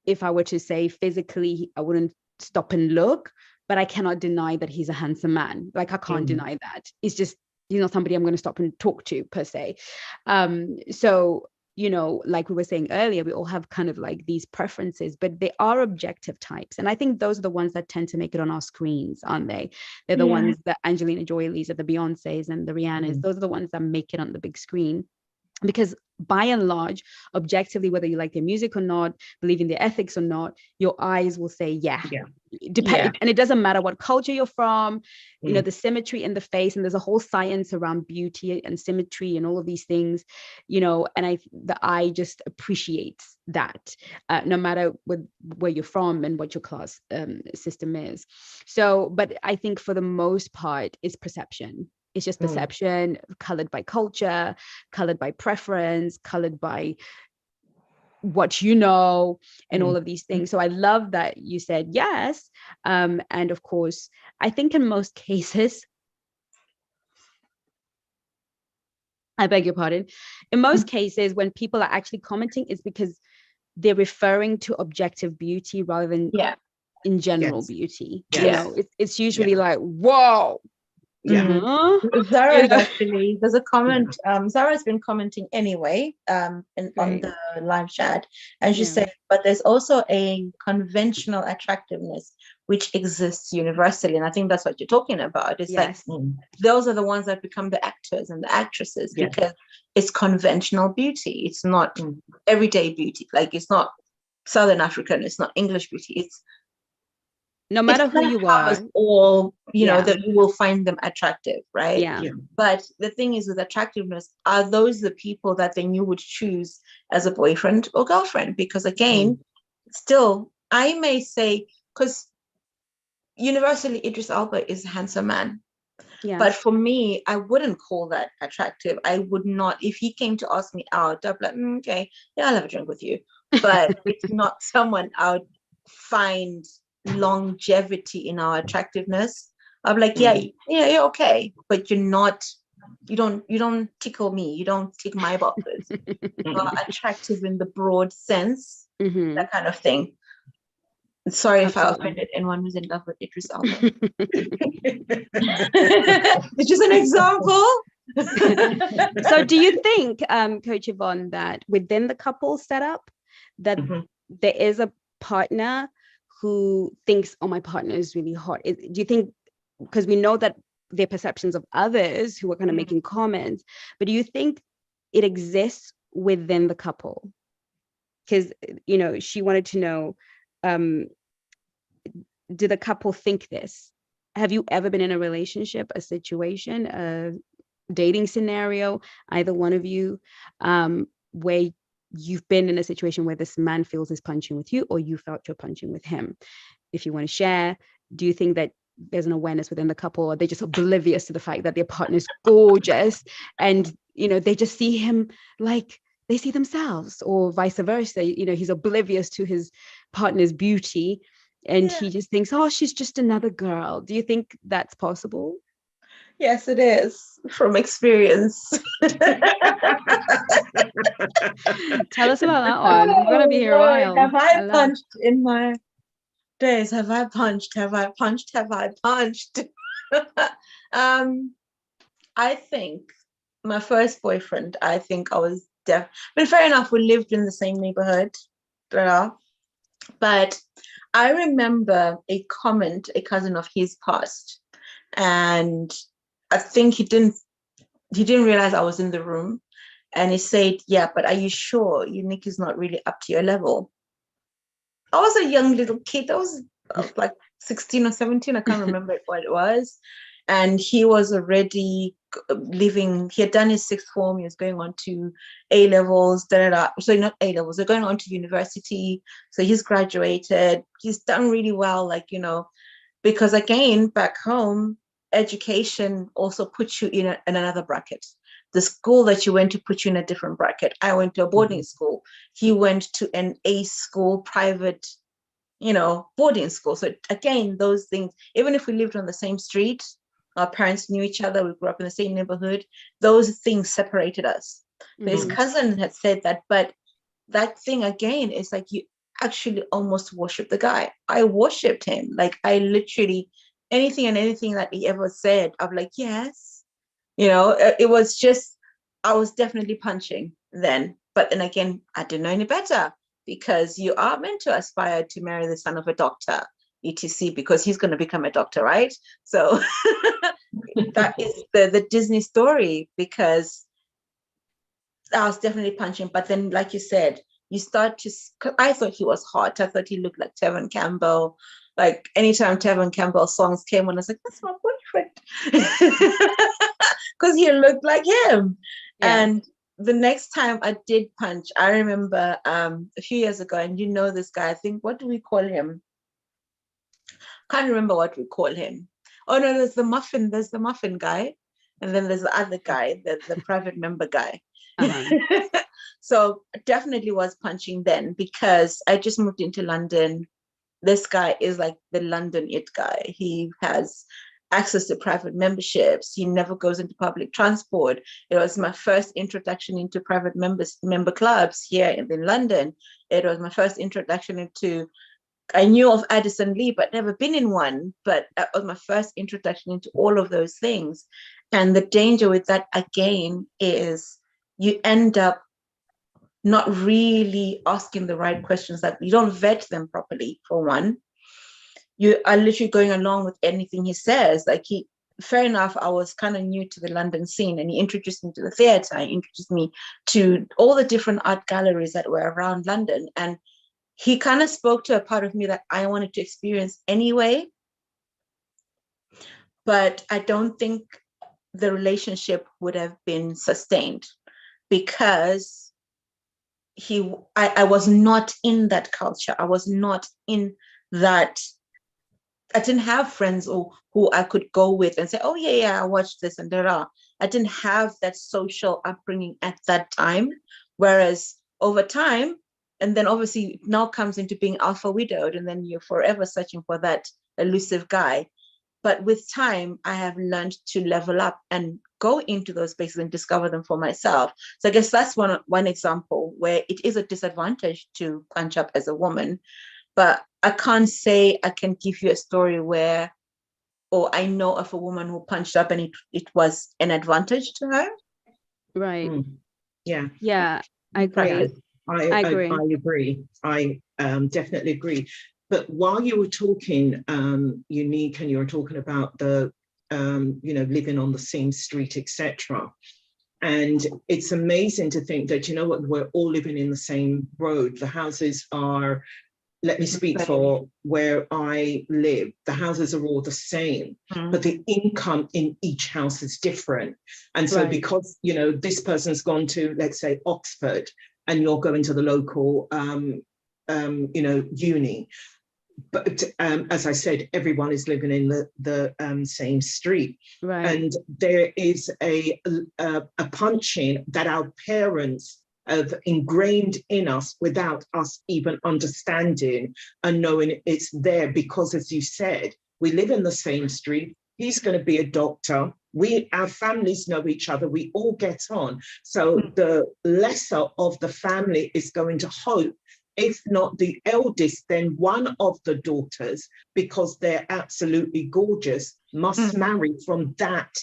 A: If I were to say physically, I wouldn't stop and look, but I cannot deny that he's a handsome man. Like, I can't deny that. It's just, he's not somebody I'm going to stop and talk to per se. So, you know, like we were saying earlier, we all have kind of like these preferences, but they are objective types. And I think those are the ones that tend to make it on our screens, aren't they? They're the ones that Angelina Jolie's, the Beyoncé's and the Rihanna's, those are the ones that make it on the big screen. Because by and large, objectively, whether you like their music or not, believe in their ethics or not, your eyes will say, and it doesn't matter what culture you're from, you know, the symmetry in the face, and there's a whole science around beauty and symmetry and all of these things, you know, and the eye just appreciates that, no matter where you're from and what your class system is. So, but I think for the most part, it's perception. It's just perception, colored by culture, colored by preference, colored by what you know, and all of these things. So I love that you said yes. And of course, I think in most cases, I beg your pardon, in most cases, when people are actually commenting, it's because they're referring to objective beauty rather than in general beauty. You know, it's usually like, whoa.
B: Zara's actually, there's a comment, Zara's been commenting anyway on the live chat, and she said, but there's also a conventional attractiveness which exists universally, and I think that's what you're talking about. It's like those are the ones that become the actors and the actresses because it's conventional beauty. It's not everyday beauty. Like, it's not Southern African, it's not English beauty. It's
A: no matter who you are,
B: all, you know, that you will find them attractive, right? But the thing is, with attractiveness, are those the people that then you would choose as a boyfriend or girlfriend? Because again, still, I may say, because universally Idris Elba is a handsome man, but for me, I wouldn't call that attractive. I would not, if he came to ask me out, I'd be like, okay, I'll have a drink with you, but it's not someone I would find longevity in our attractiveness. I'm like, you're okay, but you're not, you don't tickle me, you don't tick my boxes. You're attractive in the broad sense, that kind of thing. Sorry if I offended anyone who's in love with Idris Elba. It's just an example.
A: So do you think, Coach Yvonne, that within the couple setup, that there is a partner who thinks, oh, my partner is really hot? Do you think, because we know that their perceptions of others who are kind of making comments, but do you think it exists within the couple? Because, you know, she wanted to know, do the couple think this? Have you ever been in a relationship, a situation, a dating scenario, either one of you, where you've been in a situation where this man feels he's punching with you, or you felt you're punching with him. If you want to share, do you think that there's an awareness within the couple, or they're just oblivious to the fact that their partner's gorgeous, and they just see him like they see themselves, or vice versa? He's oblivious to his partner's beauty, and he just thinks, oh, she's just another girl. Do you think that's possible?
B: Yes, it is, from experience.
A: Tell us about that one. We're gonna be here a while.
B: Have I punched in my days? Have I punched? Have I punched? Have I punched? I think my first boyfriend, I think I was deaf. But fair enough, we lived in the same neighborhood. But I remember a comment a cousin of his passed, and I think he didn't realize I was in the room, and he said, yeah, but are you sure your Nick is not really up to your level? I was a young little kid. I was like 16 or 17. I can't remember what it was. And he was already living, he had done his sixth form. He was going on to A levels, so not A levels, they're going on to university. So he's graduated. He's done really well, because again, back home, education also puts you in another bracket. The school that you went to put you in a different bracket. I went to a boarding school. He went to an A school, private, boarding school. So again, those things, even if we lived on the same street, our parents knew each other, we grew up in the same neighborhood, those things separated us. So his cousin had said that, but that thing again is like, you actually almost worship the guy. I worshipped him. Like, I literally, anything that he ever said, I'm like, yes. It was just, I was definitely punching then. But then again, I didn't know any better, because you are meant to aspire to marry the son of a doctor, etc., because he's going to become a doctor, right? So that is the Disney story, because I was definitely punching. But then, like you said, you start to, cause I thought he was hot. I thought he looked like Tevin Campbell. Like, anytime Tevin Campbell songs came on, I was like, that's my boyfriend. Because he looked like him. Yeah. And the next time I did punch, I remember a few years ago, and this guy, I think, what do we call him? Can't remember what we call him. Oh no, there's the muffin guy, and then there's the other guy, the private member guy. So definitely was punching then, because I just moved into London. This guy is like the London it guy. He has access to private memberships. He never goes into public transport. It was my first introduction into private member clubs here in London. It was my first introduction into, I knew of Addison Lee, but never been in one. But that was my first introduction into all of those things. And the danger with that, again, is you end up not really asking the right questions. Like, you don't vet them properly, for one. You are literally going along with anything he says. Like, fair enough, I was kind of new to the London scene, and he introduced me to the theatre. He introduced me to all the different art galleries that were around London. And he kind of spoke to a part of me that I wanted to experience anyway. But I don't think the relationship would have been sustained, because I was not in that culture. I was not in that. I didn't have friends who I could go with and say, oh yeah, I watched this and da. I didn't have that social upbringing at that time. Whereas over time, and then obviously it now comes into being alpha widowed, and then you're forever searching for that elusive guy. But with time, I have learned to level up and go into those spaces and discover them for myself. So I guess that's one example where it is a disadvantage to punch up as a woman. But I can't say I can give you a story where, or I know of a woman who punched up and it was an advantage to her.
A: Right.
C: Yeah.
A: Yeah, I agree.
C: Yeah, I
A: agree.
C: I agree. I definitely agree. But while you were talking, Unique, and you were talking about the, living on the same street, etc. And it's amazing to think that, we're all living in the same road. The houses are, let me speak for where I live, the houses are all the same, but the income in each house is different. And so because, this person's gone to, let's say, Oxford, and you're going to the local, uni. But as I said, everyone is living in the same street,
A: Right.
C: and there is a punching that our parents have ingrained in us without us even understanding and knowing it's there, because, as you said, we live in the same street. He's going to be a doctor. Our families know each other. We all get on. So the lesser of the family is going to hope, if not the eldest, then one of the daughters, because they're absolutely gorgeous, must marry from that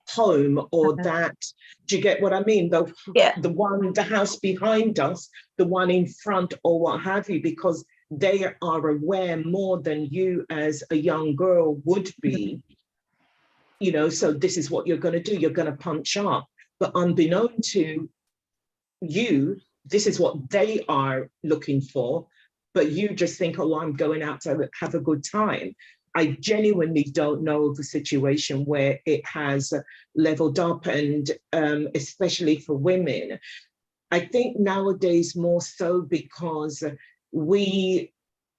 C: home or that. Do you get what I mean? The house behind us, the one in front, or what have you, because they are aware more than you as a young girl would be. So this is what you're going to do. You're going to punch up. But unbeknown to you, this is what they are looking for. But you just think, oh, I'm going out to have a good time. I genuinely don't know of a situation where it has leveled up, and especially for women. I think nowadays more so because we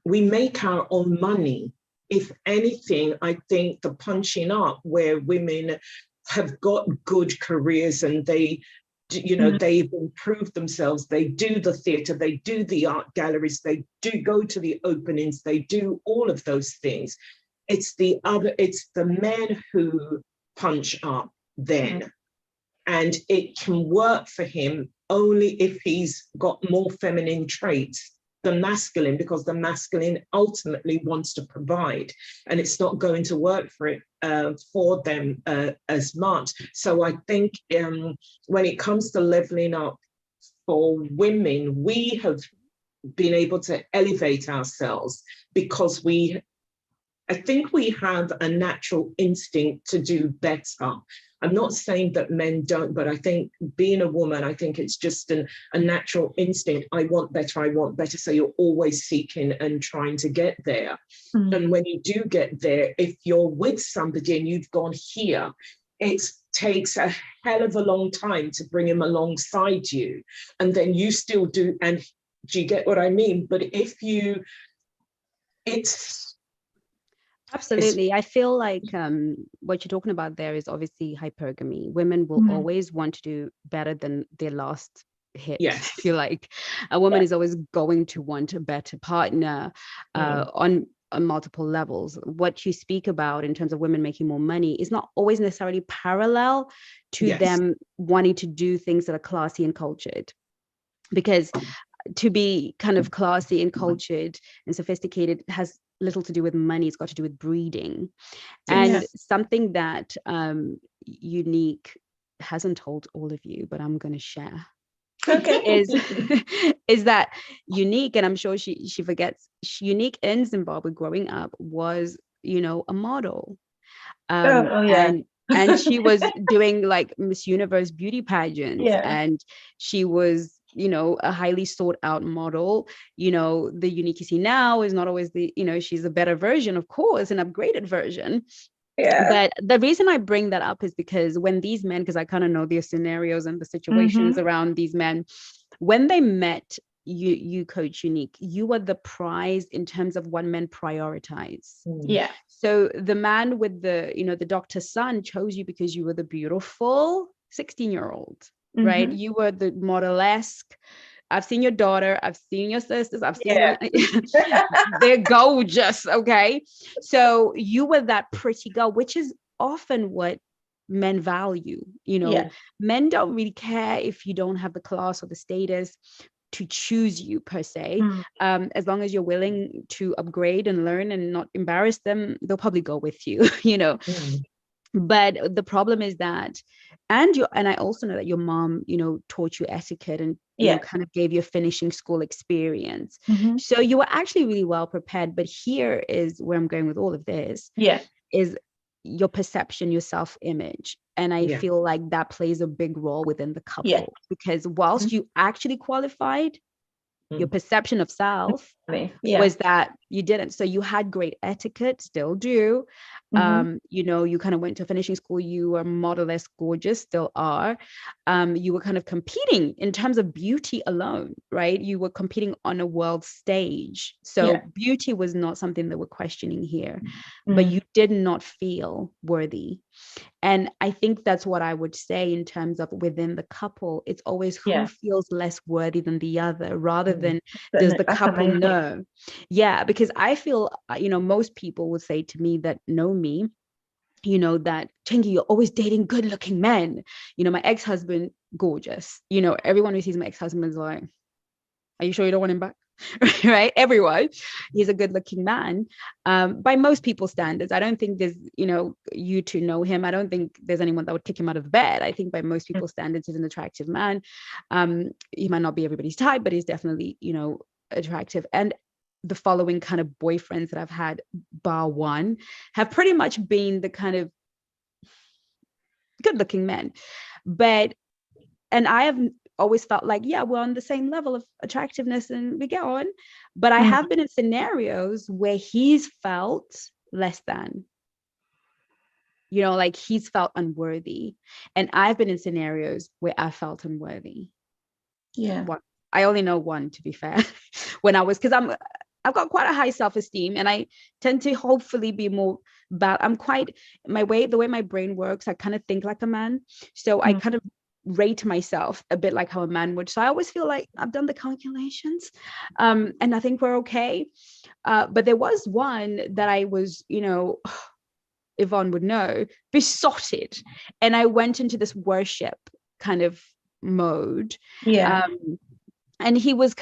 C: make our own money. If anything, I think the punching up where women have got good careers and they, they've improved themselves, they do the theatre, they do the art galleries, they do go to the openings, they do all of those things. It's the men who punch up then. And it can work for him only if he's got more feminine traits than masculine, because the masculine ultimately wants to provide, and it's not going to work for them as much. So I think when it comes to leveling up for women, we have been able to elevate ourselves because I think we have a natural instinct to do better. I'm not saying that men don't, but I think being a woman, I think it's just a natural instinct. I want better. So you're always seeking and trying to get there. And when you do get there, if you're with somebody and you've gone here, it takes a hell of a long time to bring him alongside you. And then you still do. And do you get what I mean? But
A: Absolutely. I feel like what you're talking about there is obviously hypergamy. Women will always want to do better than their last hit.
C: Yes.
A: If you like, a woman is always going to want a better partner on multiple levels. What you speak about in terms of women making more money is not always necessarily parallel to them wanting to do things that are classy and cultured, because to be kind of classy and cultured and sophisticated has little to do with money. It's got to do with breeding. And something that Unique hasn't told all of you, but I'm going to share. Okay. is that Unique, and I'm sure she forgets, Unique in Zimbabwe growing up was, a model. And she was doing like Miss Universe beauty pageants, and she was, a highly sought out model. The Unique you see now is not always the, she's a better version, of course, an upgraded version. But the reason I bring that up is because when these men, because I kind of know their scenarios and the situations around these men, when they met you Coach Unique, you were the prize in terms of what men prioritize. So the man with the, the doctor's son chose you because you were the beautiful 16-year-old, right? You were the model-esque. I've seen your daughter, I've seen your sisters, I've seen they're gorgeous, okay? So you were that pretty girl, which is often what men value. Men don't really care if you don't have the class or the status to choose you per se. As long as you're willing to upgrade and learn and not embarrass them, they'll probably go with you, But the problem is that, and I also know that your mom, taught you etiquette and kind of gave you a finishing school experience. So you were actually really well prepared. But here is where I'm going with all of this. Is your perception, your self-image. And I feel like that plays a big role within the couple, because whilst you actually qualified, your perception of self
B: Yeah.
A: was that you didn't. So you had great etiquette, still do. You know, you kind of went to finishing school, you were model-esque gorgeous, still are. You were kind of competing in terms of beauty alone, right? You were competing on a world stage. So beauty was not something that we're questioning here, but you did not feel worthy. And I think that's what I would say in terms of within the couple. It's always who feels less worthy than the other, rather than does the couple know? Yeah, because I feel, you know, most people would say to me that know me, you know, that Chengi, you're always dating good looking men. You know, my ex-husband, gorgeous. You know, everyone who sees my ex-husband is like, are you sure you don't want him back? Right? Everyone. He's a good looking man. By most people's standards. I don't think there's, you know, you two know him. I don't think there's anyone that would kick him out of bed. I think by most people's standards, he's an attractive man. He might not be everybody's type, but he's definitely, you know, attractive. And the following kind of boyfriends that I've had, bar one, have pretty much been the kind of good looking men. And I have always felt like, yeah, we're on the same level of attractiveness and we get on. But I have been in scenarios where he's felt less than, you know, like he's felt unworthy. And I've been in scenarios where I felt unworthy.
B: Yeah.
A: I only know one, to be fair, when I was, because I've got quite a high self-esteem, and I tend to hopefully be more about, the way my brain works, I kind of think like a man. So I kind of rate myself a bit like how a man would. So I always feel like I've done the calculations, and I think we're okay. But there was one that I was, you know, Yvonne would know, besotted. And I went into this worship kind of mode.
B: Yeah.
A: And he was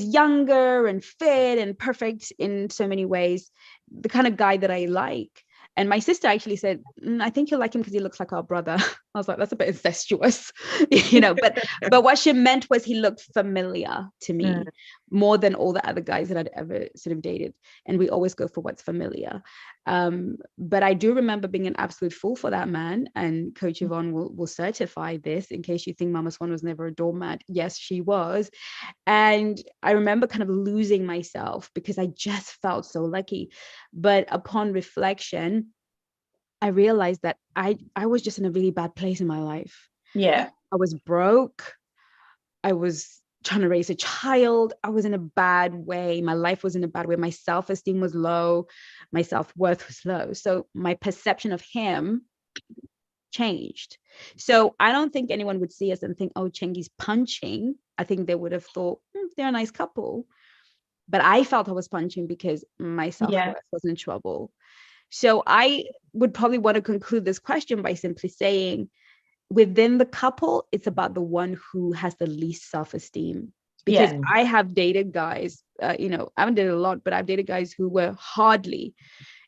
A: younger and fit and perfect in so many ways, the kind of guy that I like. And my sister actually said, I think you'll like him because he looks like our brother. I was like, that's a bit incestuous, you know, but what she meant was he looked familiar to me more than all the other guys that I'd ever sort of dated. And we always go for what's familiar. But I do remember being an absolute fool for that man. And Coach Yvonne will certify this in case you think Mama Swan was never a doormat. Yes, she was. And I remember kind of losing myself because I just felt so lucky. But upon reflection, I realized that I was just in a really bad place in my life.
B: Yeah.
A: I was broke. I was trying to raise a child. I was in a bad way. My life was in a bad way. My self-esteem was low. My self-worth was low. So my perception of him changed. So I don't think anyone would see us and think, oh, Chengi's punching. I think they would have thought, they're a nice couple. But I felt I was punching because my self-worth was in trouble. So I would probably want to conclude this question by simply saying, within the couple, it's about the one who has the least self-esteem. Because I have dated guys, you know, I haven't dated a lot, but I've dated guys who were hardly,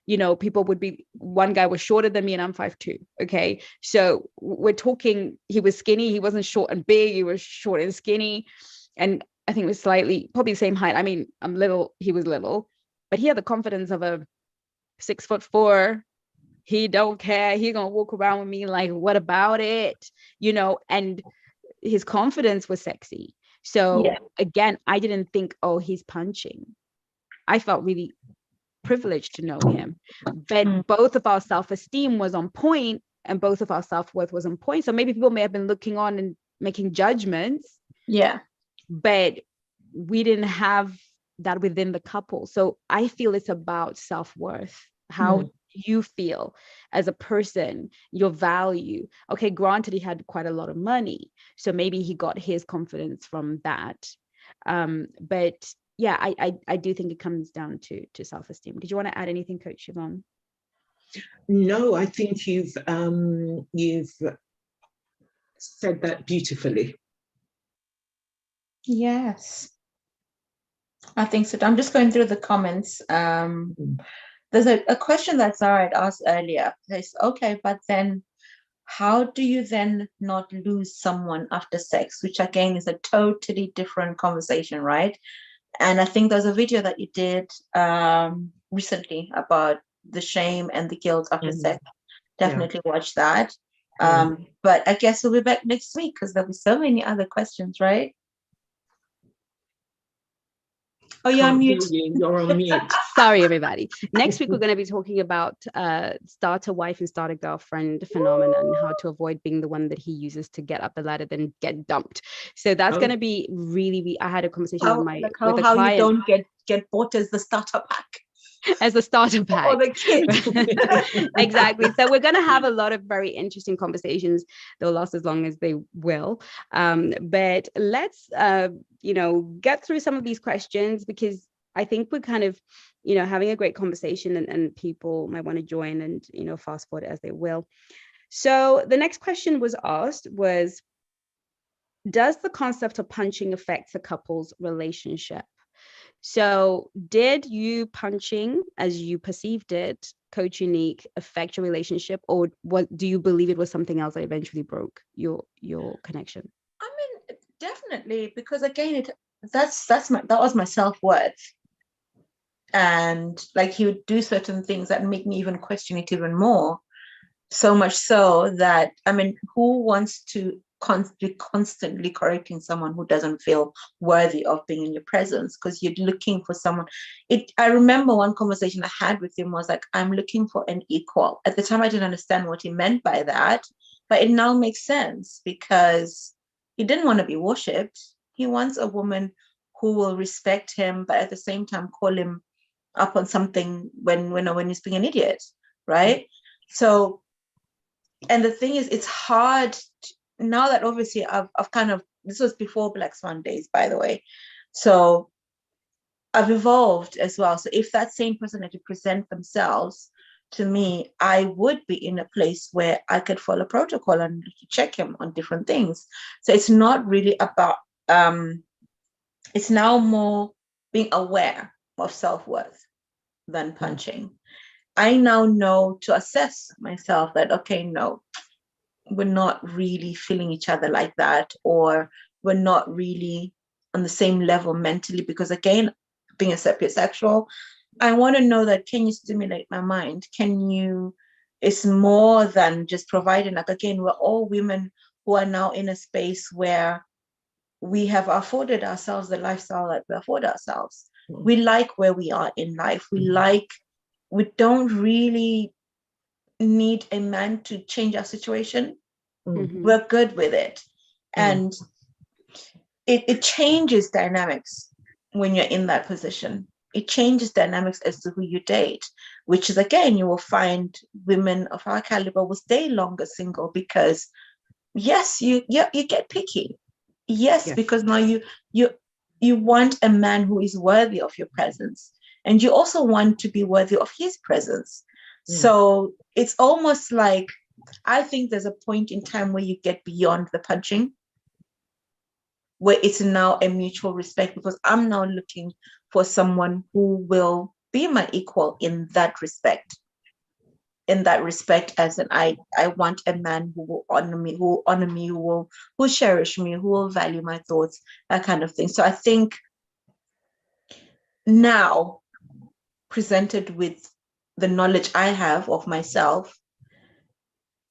A: you know, people would be, one guy was shorter than me and I'm 5'2". Okay. So we're talking, he was skinny. He wasn't short and big. He was short and skinny. And I think it was probably the same height. I mean, I'm little, he was little, but he had the confidence of a 6'4". He don't care. He gonna walk around with me like, what about it? You know, and his confidence was sexy. So again, I didn't think, oh, he's punching. I felt really privileged to know him. But both of our self-esteem was on point and both of our self-worth was on point. So maybe people may have been looking on and making judgments.
B: Yeah.
A: But we didn't have that within the couple. So I feel it's about self-worth. How you feel as a person, your value. Okay, granted, he had quite a lot of money, so maybe he got his confidence from that. But yeah, I do think it comes down to self-esteem. Did you want to add anything, Coach Yvonne?
C: No, I think you've said that beautifully.
B: Yes, I think so. I'm just going through the comments. There's a question that Zara had asked earlier. It's okay, but then how do you then not lose someone after sex? Which again is a totally different conversation, right? And I think there's a video that you did recently about the shame and the guilt after sex. Definitely watch that. But I guess we'll be back next week because there'll be so many other questions, right? Oh, you're on
C: Can't hear
B: mute.
C: you. You're on mute.
A: Sorry, everybody. Next week, we're going to be talking about starter wife and starter girlfriend phenomenon, and how to avoid being the one that he uses to get up the ladder, then get dumped. So that's going to be really, I had a conversation with a
B: how
A: client.
B: you don't get bought as the starter pack.
A: As a starter pack.
B: Or the kids.
A: Exactly. So we're going to have a lot of very interesting conversations. They'll last as long as they will. But let's, get through some of these questions, because I think we're kind of, having a great conversation, and people might want to join and, fast forward as they will. So the next question was asked was, does the concept of punching affect the couple's relationship? So did you punching, as you perceived it, Coach Unique, affect your relationship, or what do you believe it was something else that eventually broke your connection?
B: I mean, definitely, because again, that was my self-worth. And like, he would do certain things that make me even question it even more. So much so that, I mean, who wants to be constantly correcting someone who doesn't feel worthy of being in your presence? Because you're looking for someone. I remember one conversation I had with him was like, I'm looking for an equal. At the time, I didn't understand what he meant by that, but it now makes sense, because he didn't want to be worshipped. He wants a woman who will respect him, but at the same time call him up on something when he's being an idiot, right? So, and the thing is, it's hard now that obviously I've kind of, this was before Black Swan days, by the way. So I've evolved as well. So if that same person had to present themselves to me, I would be in a place where I could follow protocol and check him on different things. So it's not really about, it's now more being aware of self-worth than punching. I now know to assess myself that, okay, no, we're not really feeling each other like that, or we're not really on the same level mentally, because again, being a sapiosexual, I want to know that, can you stimulate my mind? It's more than just providing, like, again, we're all women who are now in a space where we have afforded ourselves the lifestyle that we afford ourselves. We like where we are in life. We don't really need a man to change our situation. We're good with it. And it changes dynamics when you're in that position. It changes dynamics as to who you date, which is, again, you will find women of our caliber will stay longer single, because yes, you get picky. Yes, because now you want a man who is worthy of your presence, and you also want to be worthy of his presence. So it's almost like, I think there's a point in time where you get beyond the punching, where it's now a mutual respect, because I'm now looking for someone who will be my equal in that respect. As in, I want a man who will honor me, who will cherish me, who will value my thoughts, that kind of thing. So I think now, presented with the knowledge I have of myself,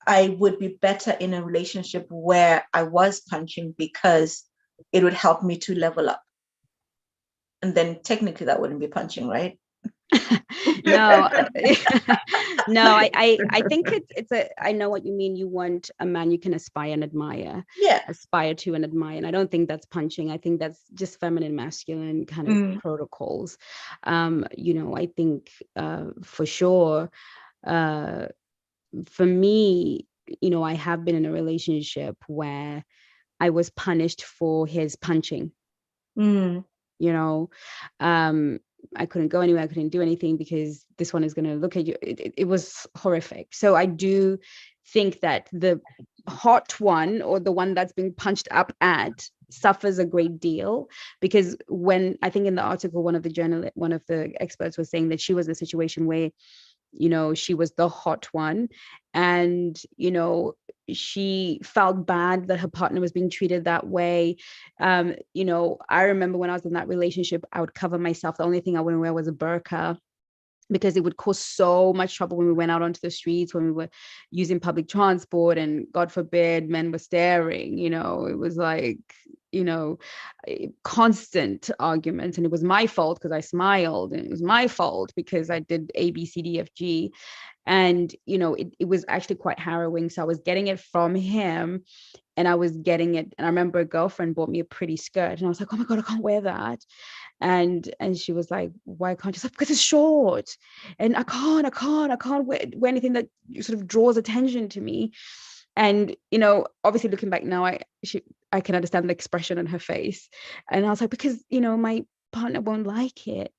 B: I would be better in a relationship where I was punching, because it would help me to level up. And then technically that wouldn't be punching, right?
A: No, no, I think I know what you mean. You want a man you can aspire and admire. Aspire to and admire. And I don't think that's punching. I think that's just feminine, masculine kind of protocols. I think for sure, for me, I have been in a relationship where I was punished for his punching. I couldn't go anywhere. I couldn't do anything because this one is going to look at you. It was horrific. So I do think that the hot one, or the one that's being punched up at, suffers a great deal, because when I think in the article, one of the experts was saying that she was in a situation where, she was the hot one, and, she felt bad that her partner was being treated that way. I remember when I was in that relationship, I would cover myself. The only thing I wouldn't wear was a burqa, because it would cause so much trouble when we went out onto the streets, when we were using public transport, and God forbid men were staring. It was like, you know, constant arguments, and it was my fault because I smiled, and it was my fault because I did A, B, C, D, F, G. And, you know, it was actually quite harrowing. So I was getting it from him, and I was getting it. And I remember a girlfriend bought me a pretty skirt, and I was like, oh my God, I can't wear that. And she was like, why can't you? Like, because it's short, and I can't wear anything that sort of draws attention to me. And, you know, obviously looking back now, I can understand the expression on her face. And I was like, because, you know, my partner won't like it,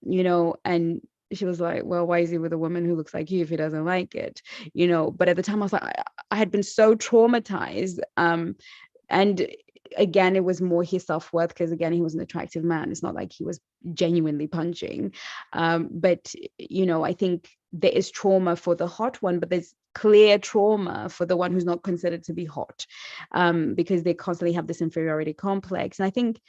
A: you know. And she was like, well, why is he with a woman who looks like you if he doesn't like it, you know? But at the time I was like, I had been so traumatized. And again, it was more his self-worth, because again, he was an attractive man. It's not like he was genuinely punching. But, you know, I think there is trauma for the hot one, but there's clear trauma for the one who's not considered to be hot, because they constantly have this inferiority complex. And I think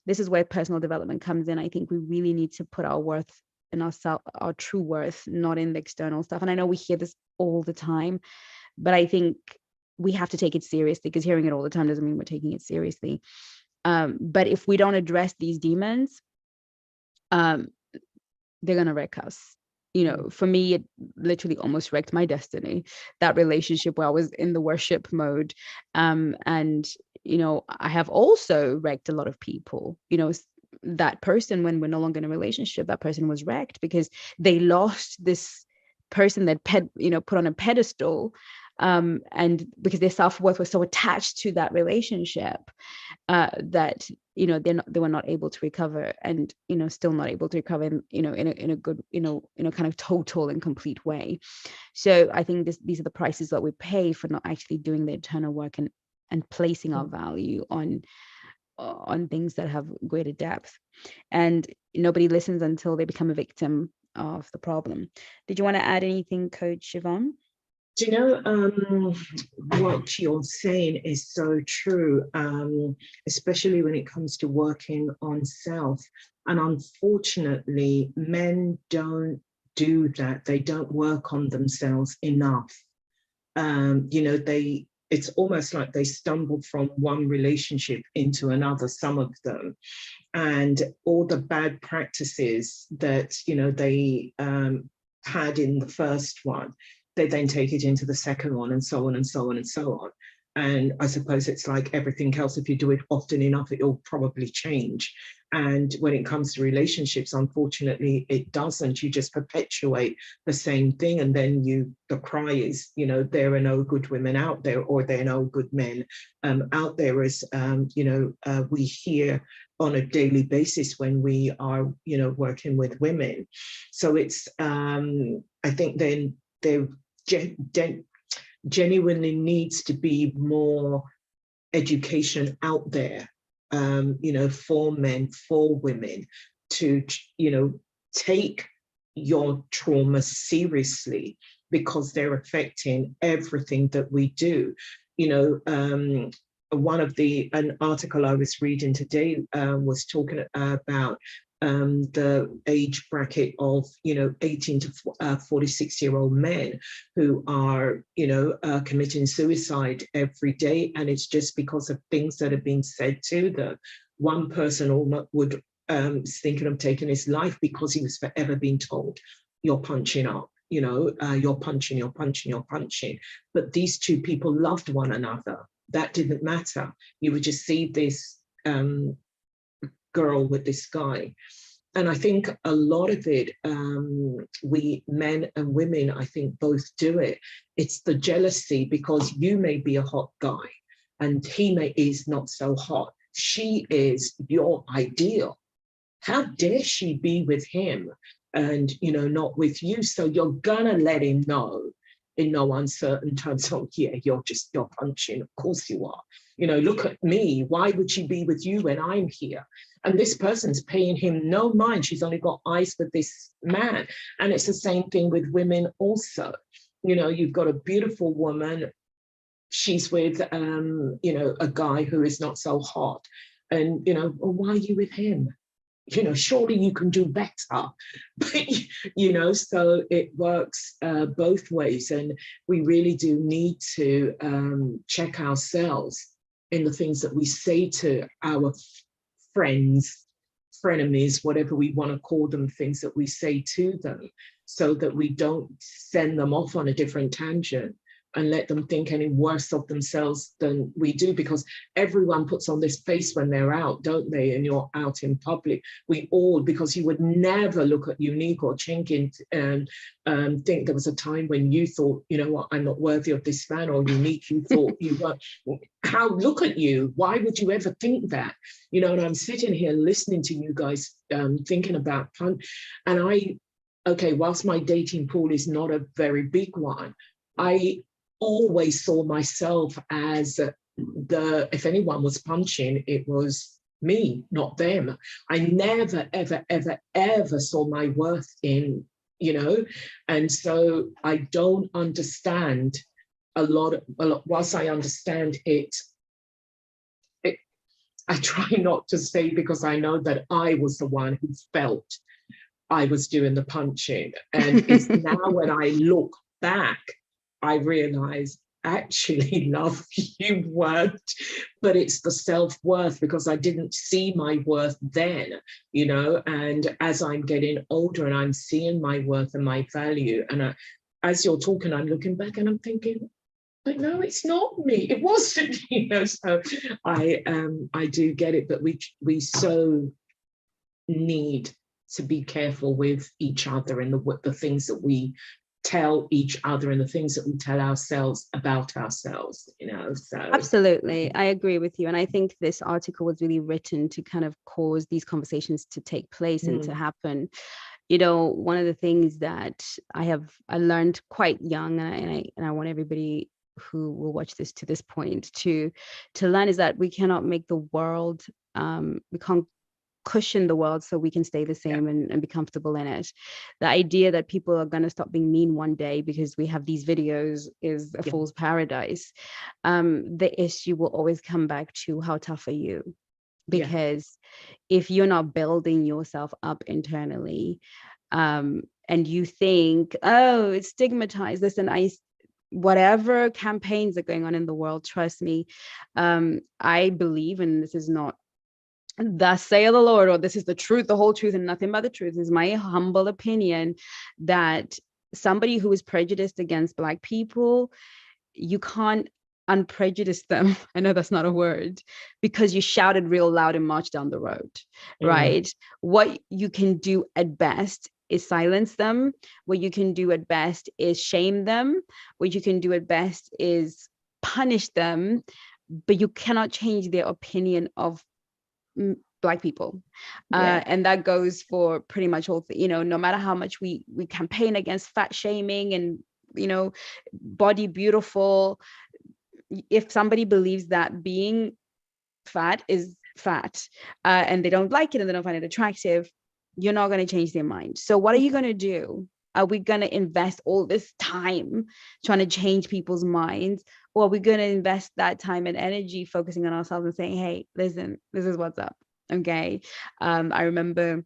A: this is where personal development comes in. I think we really need to put our worth in ourselves, our true worth, not in the external stuff. And I know we hear this all the time, but I think we have to take it seriously, because hearing it all the time doesn't mean we're taking it seriously. But if we don't address these demons, they're going to wreck us. You know, for me, it literally almost wrecked my destiny, that relationship where I was in the worship mode. And, you know, I have also wrecked a lot of people. You know, that person, when we're no longer in a relationship, that person was wrecked because they lost this person that put on a pedestal, and because their self-worth was so attached to that relationship, that, you know, they were not able to recover, and, you know, still not able to recover in, you know, in a good, you know, kind of total and complete way. So I think these are the prices that we pay for not actually doing the internal work and placing our value on things that have greater depth. And nobody listens until they become a victim of the problem. Did you want to add anything, Coach Siobhan?
C: Do you know, what you're saying is so true, especially when it comes to working on self. And unfortunately, men don't do that. They don't work on themselves enough. You know, it's almost like they stumble from one relationship into another, some of them. And all the bad practices that, you know, they had in the first one, they then take it into the second one, and so on and so on and so on. And I suppose it's like everything else. If you do it often enough, it'll probably change. And when it comes to relationships, unfortunately, it doesn't. You just perpetuate the same thing. And then the cry is, you know, there are no good women out there, or there are no good men out there, as, you know, we hear on a daily basis when we are, you know, working with women. So it's, I think then there genuinely needs to be more education out there, you know, for men, for women, to, you know, take your trauma seriously, because they're affecting everything that we do. You know, an article I was reading today was talking about the age bracket of, you know, 18 to 46-year-old men who are, you know, committing suicide every day. And it's just because of things that are being said to them. One person would thinking of taking his life because he was forever being told, you're punching up, you know, you're punching. But these two people loved one another. That didn't matter. You would just see this girl with this guy. And I think a lot of it, we men and women, I think both do it. It's the jealousy, because you may be a hot guy and he is not so hot. She is your ideal. How dare she be with him and, you know, not with you? So you're gonna let him know in no uncertain terms, oh yeah, you're punching, of course you are. You know, look at me, why would she be with you when I'm here? And this person's paying him no mind, she's only got eyes for this man. And it's the same thing with women also. You know, you've got a beautiful woman, she's with, you know, a guy who is not so hot. And, you know, well, why are you with him? You know, surely you can do better. But, you know, so it works both ways. And we really do need to check ourselves in the things that we say to our friends, frenemies, whatever we want to call them, things that we say to them, so that we don't send them off on a different tangent and let them think any worse of themselves than we do, because everyone puts on this face when they're out, don't they? And you're out in public. We all, because you would never look at Unique or Chengi and think there was a time when you thought, you know what, I'm not worthy of this man, or Unique, you thought you were. How, look at you, why would you ever think that? You know, and I'm sitting here listening to you guys thinking about and okay, whilst my dating pool is not a very big one, I always saw myself as if anyone was punching, it was me, not them. I never, ever, ever, ever saw my worth in, you know, and so I don't understand a lot, whilst I understand it, I try not to say, because I know that I was the one who felt I was doing the punching. And it's now when I look back, I realize actually, love, you weren't, but it's the self-worth, because I didn't see my worth then, you know, and as I'm getting older and I'm seeing my worth and my value, and as you're talking, I'm looking back and I'm thinking, but no, it's not me. It wasn't, you know. So I do get it, but we so need to be careful with each other and the things that we tell each other and the things that we tell ourselves about ourselves, you know. So
A: absolutely, I agree with you, and I think this article was really written to kind of cause these conversations to take place and to happen. You know, one of the things that I learned quite young, and I want everybody who will watch this to this point to learn, is that we cannot make the world, we can't cushion the world so we can stay the same and be comfortable in it. The idea that people are going to stop being mean one day because we have these videos is a fool's paradise. The issue will always come back to, how tough are you? Because if you're not building yourself up internally, and you think, oh, it's stigmatized, listen, whatever campaigns are going on in the world, trust me, I believe, and this is not thus saith the Lord, or this is the truth, the whole truth, and nothing but the truth, is my humble opinion, that somebody who is prejudiced against Black people, you can't unprejudice them. I know that's not a word, because you shouted real loud and marched down the road, right? What you can do at best is silence them. What you can do at best is shame them. What you can do at best is punish them, but you cannot change their opinion of Black people. And that goes for pretty much all, you know, no matter how much we campaign against fat shaming and, you know, body beautiful, if somebody believes that being fat is fat, and they don't like it and they don't find it attractive, you're not going to change their mind. So what are you going to do? Are we going to invest all this time trying to change people's minds? Or are we going to invest that time and energy focusing on ourselves and saying, hey, listen, this is what's up. Okay. I remember,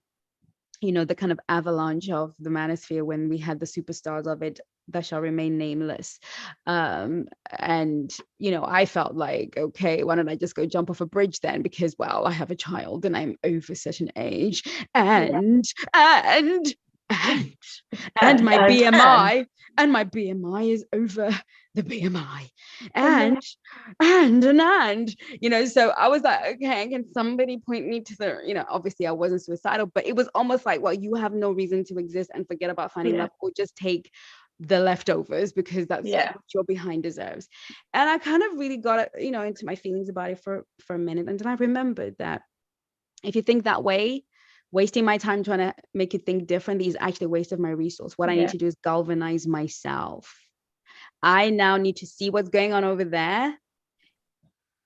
A: you know, the kind of avalanche of the manosphere when we had the superstars of it that shall remain nameless. And, you know, I felt like, okay, why don't I just go jump off a bridge then? Because, well, I have a child and I'm over such an age, and my BMI, and my BMI is over the BMI, and you know, so I was like, okay, can somebody point me to the, you know, obviously I wasn't suicidal, but it was almost like, well, you have no reason to exist, and forget about finding love, or just take the leftovers, because that's what your behind deserves. And I kind of really got, you know, into my feelings about it for a minute, and then I remembered that if you think that way, wasting my time trying to make you think differently is actually a waste of my resource. What I need to do is galvanize myself. I now need to see what's going on over there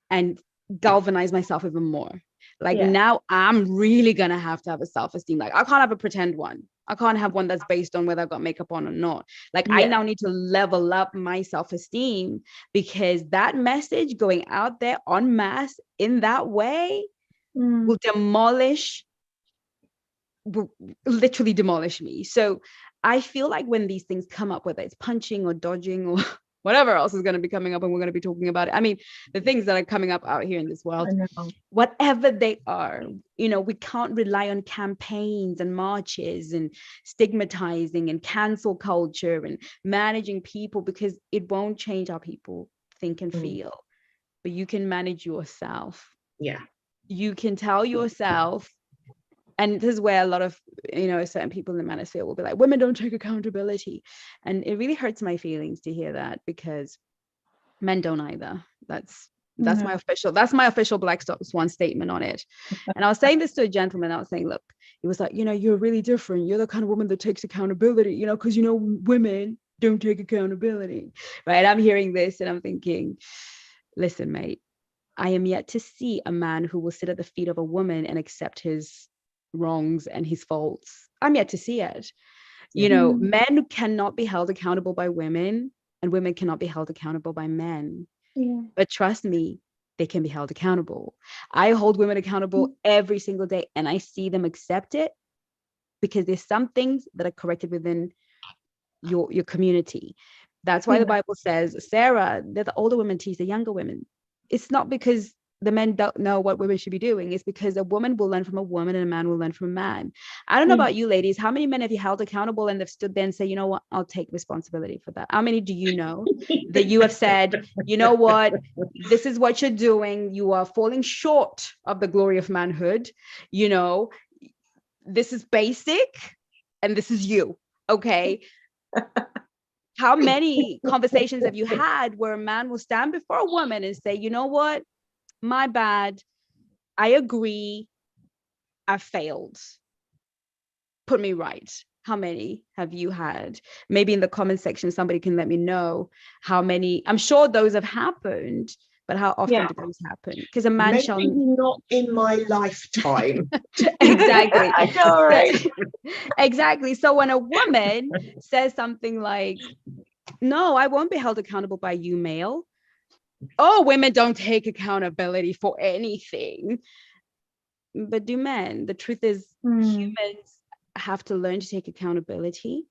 A: and galvanize myself even more. Like now I'm really going to have a self-esteem. Like I can't have a pretend one. I can't have one that's based on whether I've got makeup on or not. Like I now need to level up my self-esteem, because that message going out there en masse in that way will literally demolish me. So I feel like when these things come up, whether it's punching or dodging or whatever else is going to be coming up, and we're going to be talking about it. I mean, the things that are coming up out here in this world, whatever they are, you know, we can't rely on campaigns and marches and stigmatizing and cancel culture and managing people, because it won't change how people think and feel. But you can manage yourself.
C: Yeah.
A: You can tell yourself, and this is where a lot of, you know, certain people in the manosphere will be like, women don't take accountability. And it really hurts my feelings to hear that, because men don't either. That's my official Black Swan statement on it. And I was saying this to a gentleman. I was saying, look, he was like, you know, you're really different. You're the kind of woman that takes accountability, you know, because, you know, women don't take accountability, right? I'm hearing this and I'm thinking, listen, mate, I am yet to see a man who will sit at the feet of a woman and accept his wrongs and his faults. I'm yet to see it. You know, men cannot be held accountable by women, and women cannot be held accountable by men. But trust me, they can be held accountable. I hold women accountable every single day, and I see them accept it, because there's some things that are corrected within your community. That's why the Bible says, Sarah, that the older women teach the younger women. It's not because the men don't know what women should be doing. It's because a woman will learn from a woman and a man will learn from a man. I don't know about you ladies. How many men have you held accountable and they've stood there and say, you know what, I'll take responsibility for that? How many do you know that you have said, you know what, this is what you're doing. You are falling short of the glory of manhood. You know, this is basic and this is you. Okay. How many conversations have you had where a man will stand before a woman and say, you know what, my bad, I agree, I failed, put me right? How many have you had? Maybe in the comment section, somebody can let me know how many. I'm sure those have happened, but how often do those happen? Because a man
C: Maybe
A: shall
C: not in my lifetime.
A: Exactly.
B: I know, right?
A: Exactly. So when a woman says something like, no, I won't be held accountable by you, male. Oh, women don't take accountability for anything. But do men? The truth is, humans have to learn to take accountability.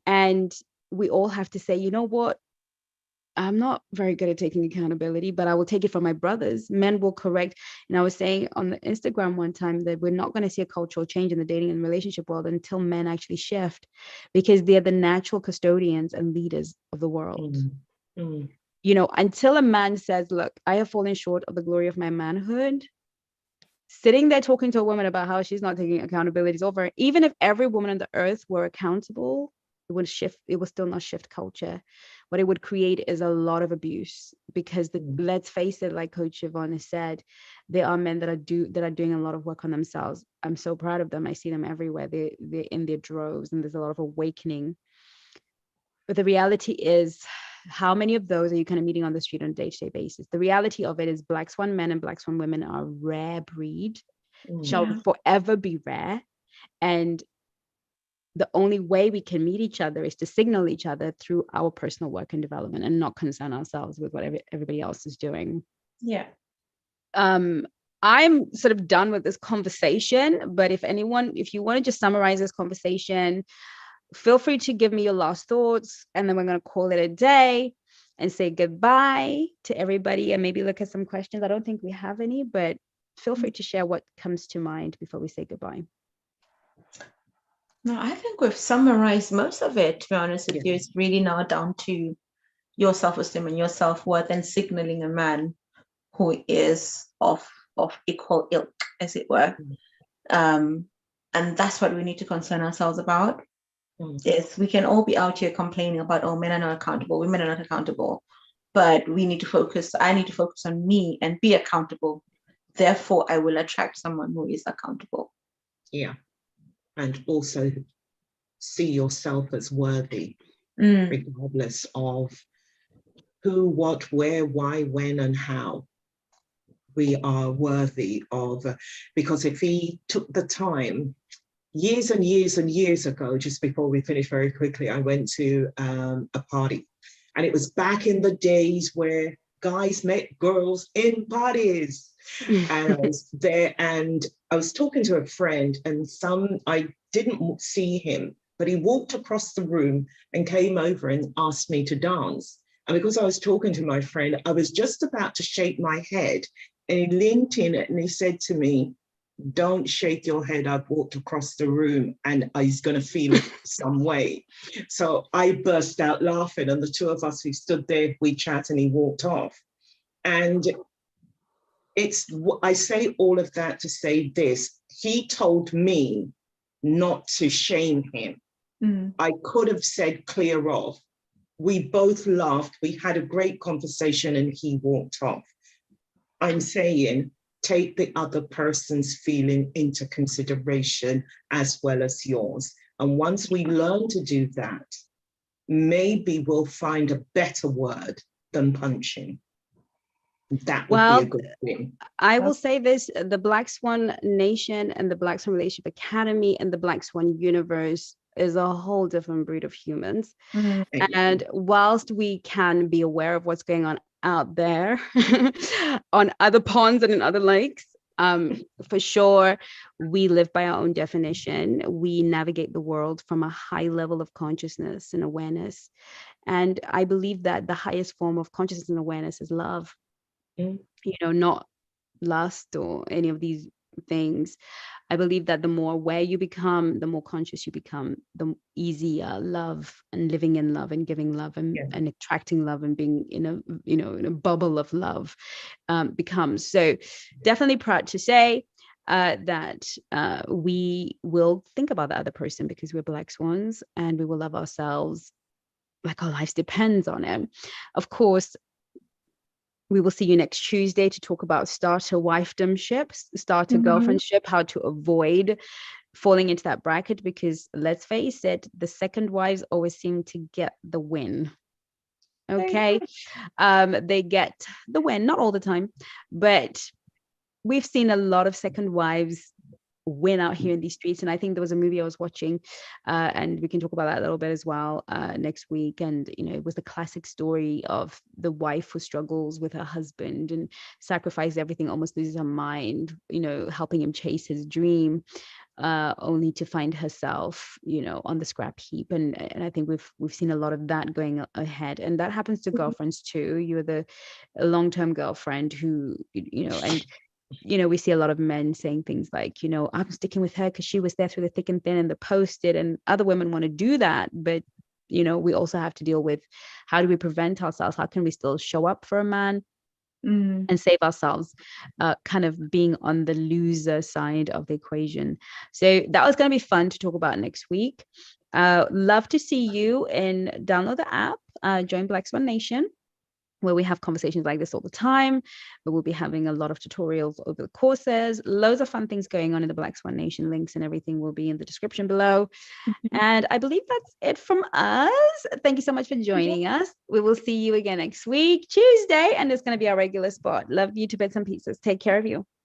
A: And we all have to say, you know what? I'm not very good at taking accountability, but I will take it from my brothers. Men will correct. And I was saying on the Instagram one time that we're not going to see a cultural change in the dating and relationship world until men actually shift, because they're the natural custodians and leaders of the world. You know, until a man says, look, I have fallen short of the glory of my manhood, sitting there talking to a woman about how she's not taking accountability is over. Even if every woman on the earth were accountable, it would still not shift culture. What it would create is a lot of abuse, because let's face it, like Coach Yvonne has said, there are men that are doing a lot of work on themselves. I'm so proud of them. I see them everywhere. They're in their droves, and there's a lot of awakening. But the reality is, how many of those are you kind of meeting on the street on a day-to-day basis? The reality of it is Black Swan men and Black Swan women are a rare breed, shall forever be rare. And the only way we can meet each other is to signal each other through our personal work and development, and not concern ourselves with what everybody else is doing.
B: Yeah.
A: I'm sort of done with this conversation, but if you want to just summarize this conversation, feel free to give me your last thoughts, and then we're going to call it a day and say goodbye to everybody, and maybe look at some questions. I don't think we have any, but feel free to share what comes to mind before we say goodbye.
B: No, I think we've summarized most of it, to be honest with you. It's really now down to your self-esteem and your self-worth, and signaling a man who is of equal ilk, as it were. And that's what we need to concern ourselves about. Is we can all be out here complaining about, oh, men are not accountable, women are not accountable, but I need to focus on me and be accountable. Therefore, I will attract someone who is accountable.
C: Yeah. And also see yourself as worthy, regardless of who, what, where, why, when, and how. We are worthy of, because if he took the time, years and years and years ago, just before we finish very quickly, I went to a party, and it was back in the days where guys met girls in parties. And I was there, and I was talking to a friend, and I didn't see him, but he walked across the room and came over and asked me to dance. And because I was talking to my friend, I was just about to shake my head, and he leaned in and he said to me, don't shake your head. I've walked across the room and he's going to feel it some way. So I burst out laughing, and the two of us, we stood there, we chat, and he walked off. And I say all of that to say this. He told me not to shame him. I could have said clear off. We both laughed. We had a great conversation and he walked off. I'm saying take the other person's feeling into consideration as well as yours. And once we learn to do that, maybe we'll find a better word than punching. That would be a good thing.
A: I will say this, the Black Swan Nation and the Black Swan Relationship Academy and the Black Swan universe is a whole different breed of humans. And whilst we can be aware of what's going on out there on other ponds and in other lakes, for sure, we live by our own definition. We navigate the world from a high level of consciousness and awareness. And I believe that the highest form of consciousness and awareness is love. You know, not lust or any of these things. I believe that the more aware you become, the more conscious you become, the easier love and living in love and giving love and attracting love and being in a, you know, in a bubble of love becomes. So definitely proud to say that we will think about the other person because we're Black Swans, and we will love ourselves like our lives depends on it. Of course, we will see you next Tuesday to talk about starter wifedomship, starter girlfriendship, how to avoid falling into that bracket, because let's face it, the second wives always seem to get the win. Okay. They get the win, not all the time, but we've seen a lot of second wives win out here in these streets. And I think there was a movie I was watching, and we can talk about that a little bit as well next week. And, you know, it was the classic story of the wife who struggles with her husband and sacrifices everything, almost loses her mind, you know, helping him chase his dream, only to find herself, you know, on the scrap heap. And I think we've seen a lot of that going ahead. And that happens to girlfriends too. You're the long-term girlfriend who, you know, and you know, we see a lot of men saying things like, you know, I'm sticking with her because she was there through the thick and thin and the posted, and other women want to do that. But, you know, we also have to deal with how do we prevent ourselves? How can we still show up for a man and save ourselves, kind of being on the loser side of the equation? So that was going to be fun to talk about next week. Love to see you, and download the app, join Black Swan Nation, where we have conversations like this all the time. But we'll be having a lot of tutorials over the courses, loads of fun things going on in the Black Swan Nation. Links and everything will be in the description below. And I believe that's it from us. Thank you so much for joining us. We will see you again next week, Tuesday, and it's going to be our regular spot. Love you to bits and pieces. Take care of you.